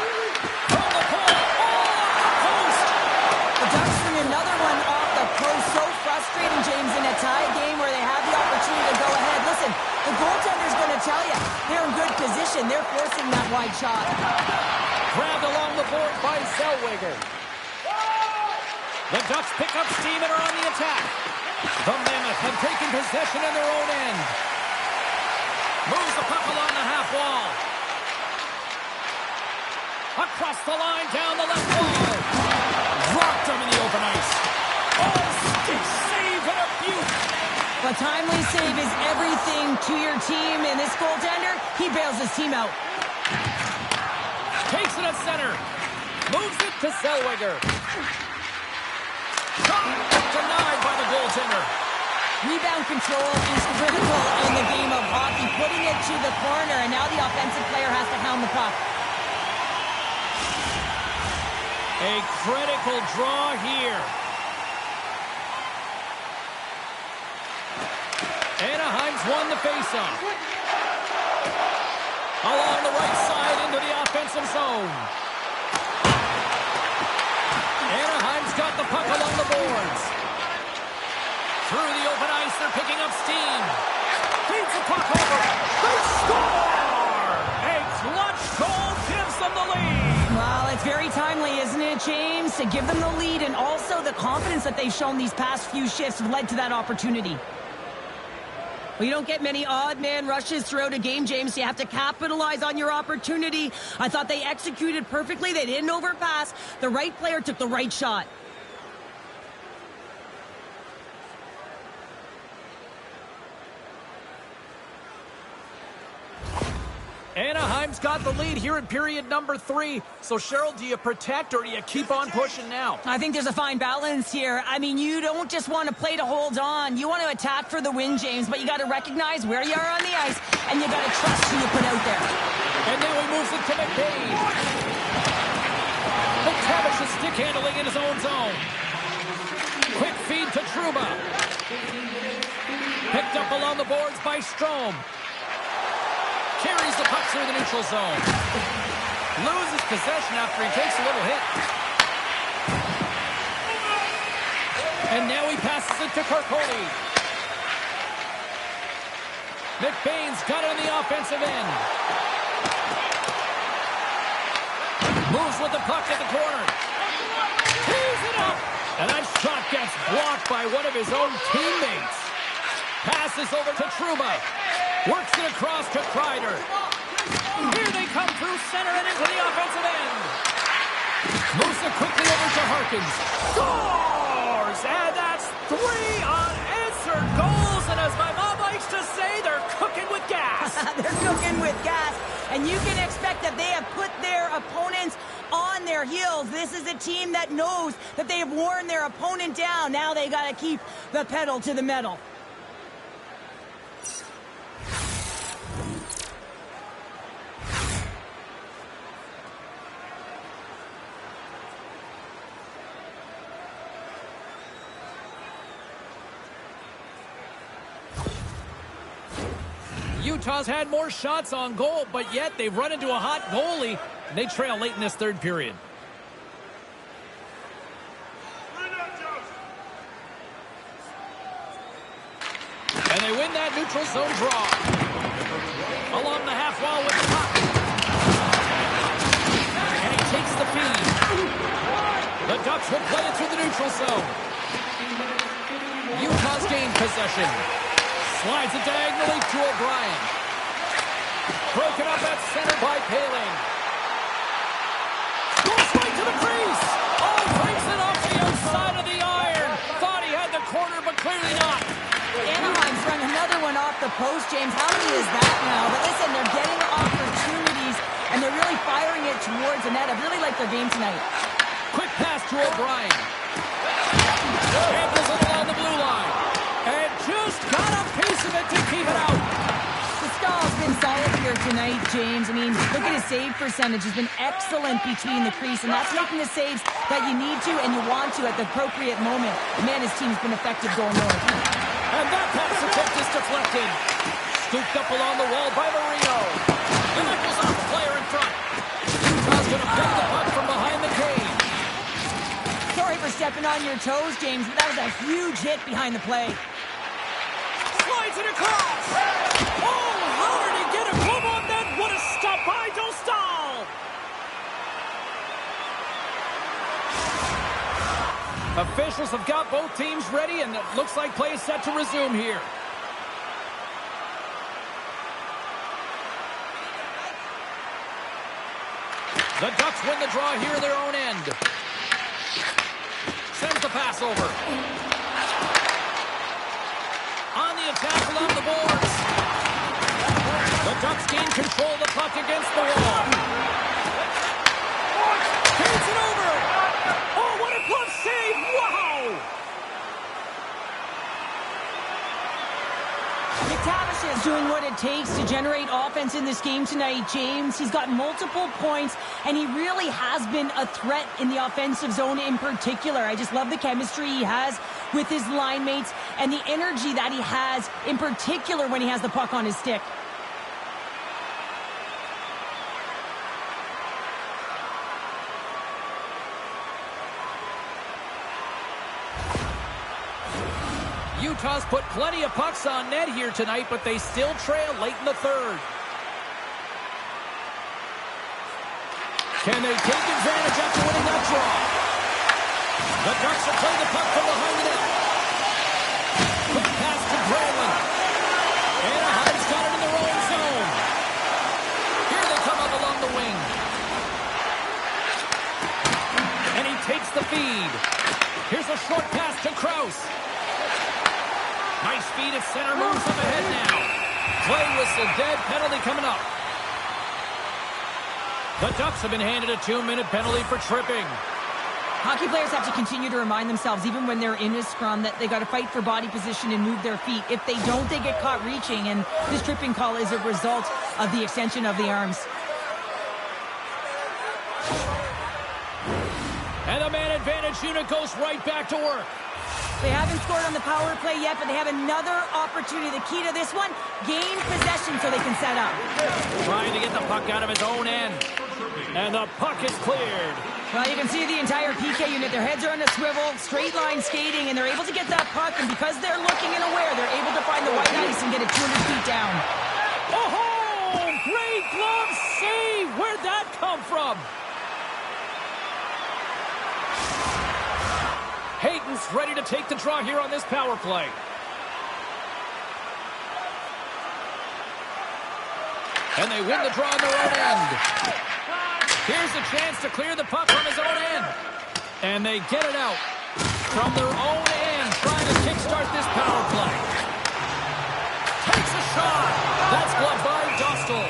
From the point. Oh, off the post. The Ducks bring another one off the post. So frustrating, James, in a tie game where they have the opportunity to go ahead. Listen, the goaltender's going to tell you they're in good position. They're forcing that wide shot. Grabbed along the board by Zellweger. The Ducks pick up steam and are on the attack. The Mammoth have taken possession in their own end. Moves the puck along the half wall. Across the line, down the left wall. Dropped him in the open ice. Oh, stick save and a beaut. A timely save is everything to your team, and this goaltender, he bails his team out. Takes it at center. Moves it to Zellweger. Shot denied by the goaltender. Rebound control is critical in the game of hockey. Putting it to the corner, and now the offensive player has to hound the puck. A critical draw here. Anaheim's won the faceoff. Along the right side into the offensive zone. Anaheim's got the puck along the boards. Through the open ice, they're picking up steam. Feeds the puck over. They score! A clutch goal it, James, to give them the lead, and also the confidence that they've shown these past few shifts have led to that opportunity. Well, you don't get many odd man rushes throughout a game, James. So you have to capitalize on your opportunity. I thought they executed perfectly. They didn't overpass. The right player took the right shot. Anaheim's got the lead here in period number 3. So, Cheryl, do you protect or do you keep on pushing now? I think there's a fine balance here. I mean, you don't just want to play to hold on. You want to attack for the win, James, but you got to recognize where you are on the ice, and you got to trust who you put out there. And now he moves it to McBain. McTavish is stick handling in his own zone. Quick feed to Trouba. Picked up along the boards by Strome. Carries the puck through the neutral zone. Loses possession after he takes a little hit. And now he passes it to Carcone. McBain's got it on the offensive end. Moves with the puck at the corner. Tees it up. And that shot gets blocked by one of his own teammates. Passes over to Trouba. Works it across to Kreider. Here they come through center and into the offensive end. Moves it quickly over to Harkins. Scores! And that's 3 unanswered goals. And as my mom likes to say, they're cooking with gas. They're cooking with gas. And you can expect that they have put their opponents on their heels. This is a team that knows that they have worn their opponent down. Now they got to keep the pedal to the metal. Utah's had more shots on goal, but yet they've run into a hot goalie. And they trail late in this third period. And they win that neutral zone draw. Along the half wall with the puck. And he takes the feed. The Ducks will play it through the neutral zone. Utah's gained possession. Slides it diagonally to O'Brien. Broken up at center by Poehling. Goes right to the crease. Oh, brings it off the outside of the iron. Thought he had the corner, but clearly not. Anaheim's run another one off the post, James. How many is that now? But listen, they're getting opportunities, and they're really firing it towards the net. I really like their game tonight. Quick pass to O'Brien. Handles it along the blue line. And just got a piece of it to keep it out. The stall's been solid here tonight, James. I mean, look at his save percentage. It's been excellent between the crease, and that's making the saves that you need to and you want to at the appropriate moment. Man, his team's been effective going north. And that pass attempt is deflected. Scooped up along the wall by Marino. And that goes off the player in front. Utah's going to pick the puck from behind the cage. Sorry for stepping on your toes, James, but that was a huge hit behind the play. Slides it across. Oh, how did he get a glove on that? What a stop by Dostal. Officials have got both teams ready, and it looks like play is set to resume here. The Ducks win the draw here in their own end. Sends the pass over. On the attack along the boards. The Ducks gain control of the puck against the wall. Carries it over. Oh, what a glove save. Wow. McTavish is doing what it takes to generate offense in this game tonight, James. He's got multiple points, and he really has been a threat in the offensive zone in particular. I just love the chemistry he has with his line mates and the energy that he has in particular when he has the puck on his stick. Utah's put plenty of pucks on net here tonight, but they still trail late in the third. Can they take advantage after winning that draw? Ducks will play the puck from behind the net. Quick pass to Brandon. Anaheim's got it in their own zone. Here they come up along the wing. And he takes the feed. Here's a short pass to Krause. Nice feed at center, moves up ahead now. Play whistle, dead, penalty coming up. The Ducks have been handed a 2-minute penalty for tripping. Hockey players have to continue to remind themselves, even when they're in a scrum, that they got to fight for body position and move their feet. If they don't, they get caught reaching, and this tripping call is a result of the extension of the arms. And the man advantage unit goes right back to work. They haven't scored on the power play yet, but they have another opportunity. The key to this one, gain possession so they can set up. Trying to get the puck out of his own end. And the puck is cleared. Well, you can see the entire PK unit. Their heads are on a swivel, straight line skating, and they're able to get that puck. And because they're looking and aware, they're able to find the white ice and get it 200 feet down. Oh, great glove save! Where'd that come from? Hayton's ready to take the draw here on this power play. And they win the draw on their own end. Here's a chance to clear the puck from his own end. And they get it out from their own end, trying to kickstart this power play. Takes a shot. That's gloved by Dostal.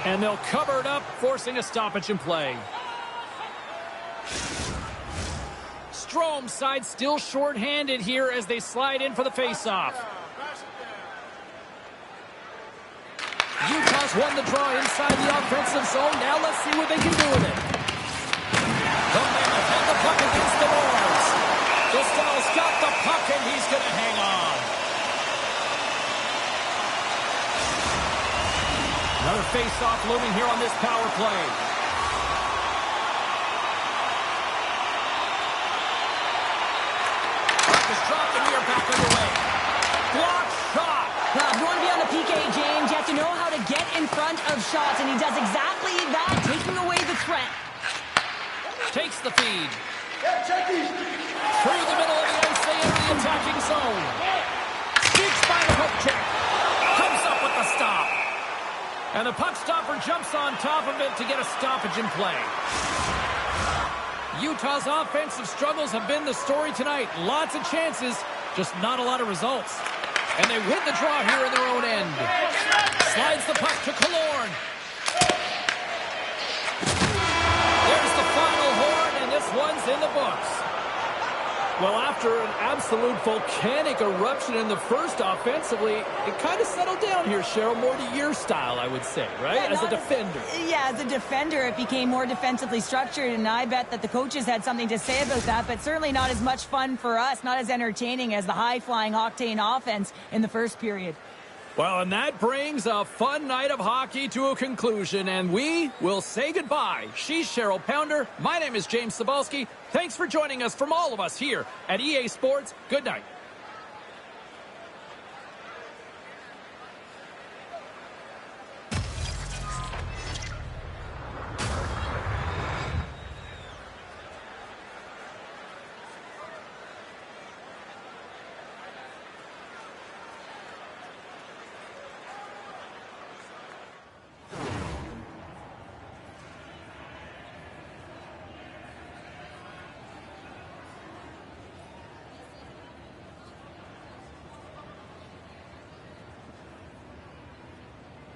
And they'll cover it up, forcing a stoppage in play. Strome's side still short-handed here as they slide in for the face-off. Utah's won the draw inside the offensive zone. Now let's see what they can do with it. The Mammoth have the puck against the boards. Dostal's got the puck, and he's going to hang on. Another face-off looming here on this power play. Puck is dropped, and we are back underway. Block shot. Well, if you want to be on the PK, James, you have to know how to get in front of shots, and he does exactly that, taking away the threat. Takes the feed. Through the middle of the ice, they enter the attacking zone. Sneaks by the hook check. Comes up with the stop. And the puck stopper jumps on top of it to get a stoppage in play. Utah's offensive struggles have been the story tonight. Lots of chances, just not a lot of results. And they win the draw here in their own end. Slides the puck to Killorn. There's the final horn, and this one's in the books. Well, after an absolute volcanic eruption in the first offensively, it kind of settled down here, Cheryl, more to your style, I would say, right? Yeah, as a defender. As a defender, it became more defensively structured, and I bet that the coaches had something to say about that, but certainly not as much fun for us, not as entertaining as the high-flying octane offense in the first period. Well, and that brings a fun night of hockey to a conclusion, and we will say goodbye. She's Cheryl Pounder. My name is James Cybulski. Thanks for joining us from all of us here at EA Sports. Good night.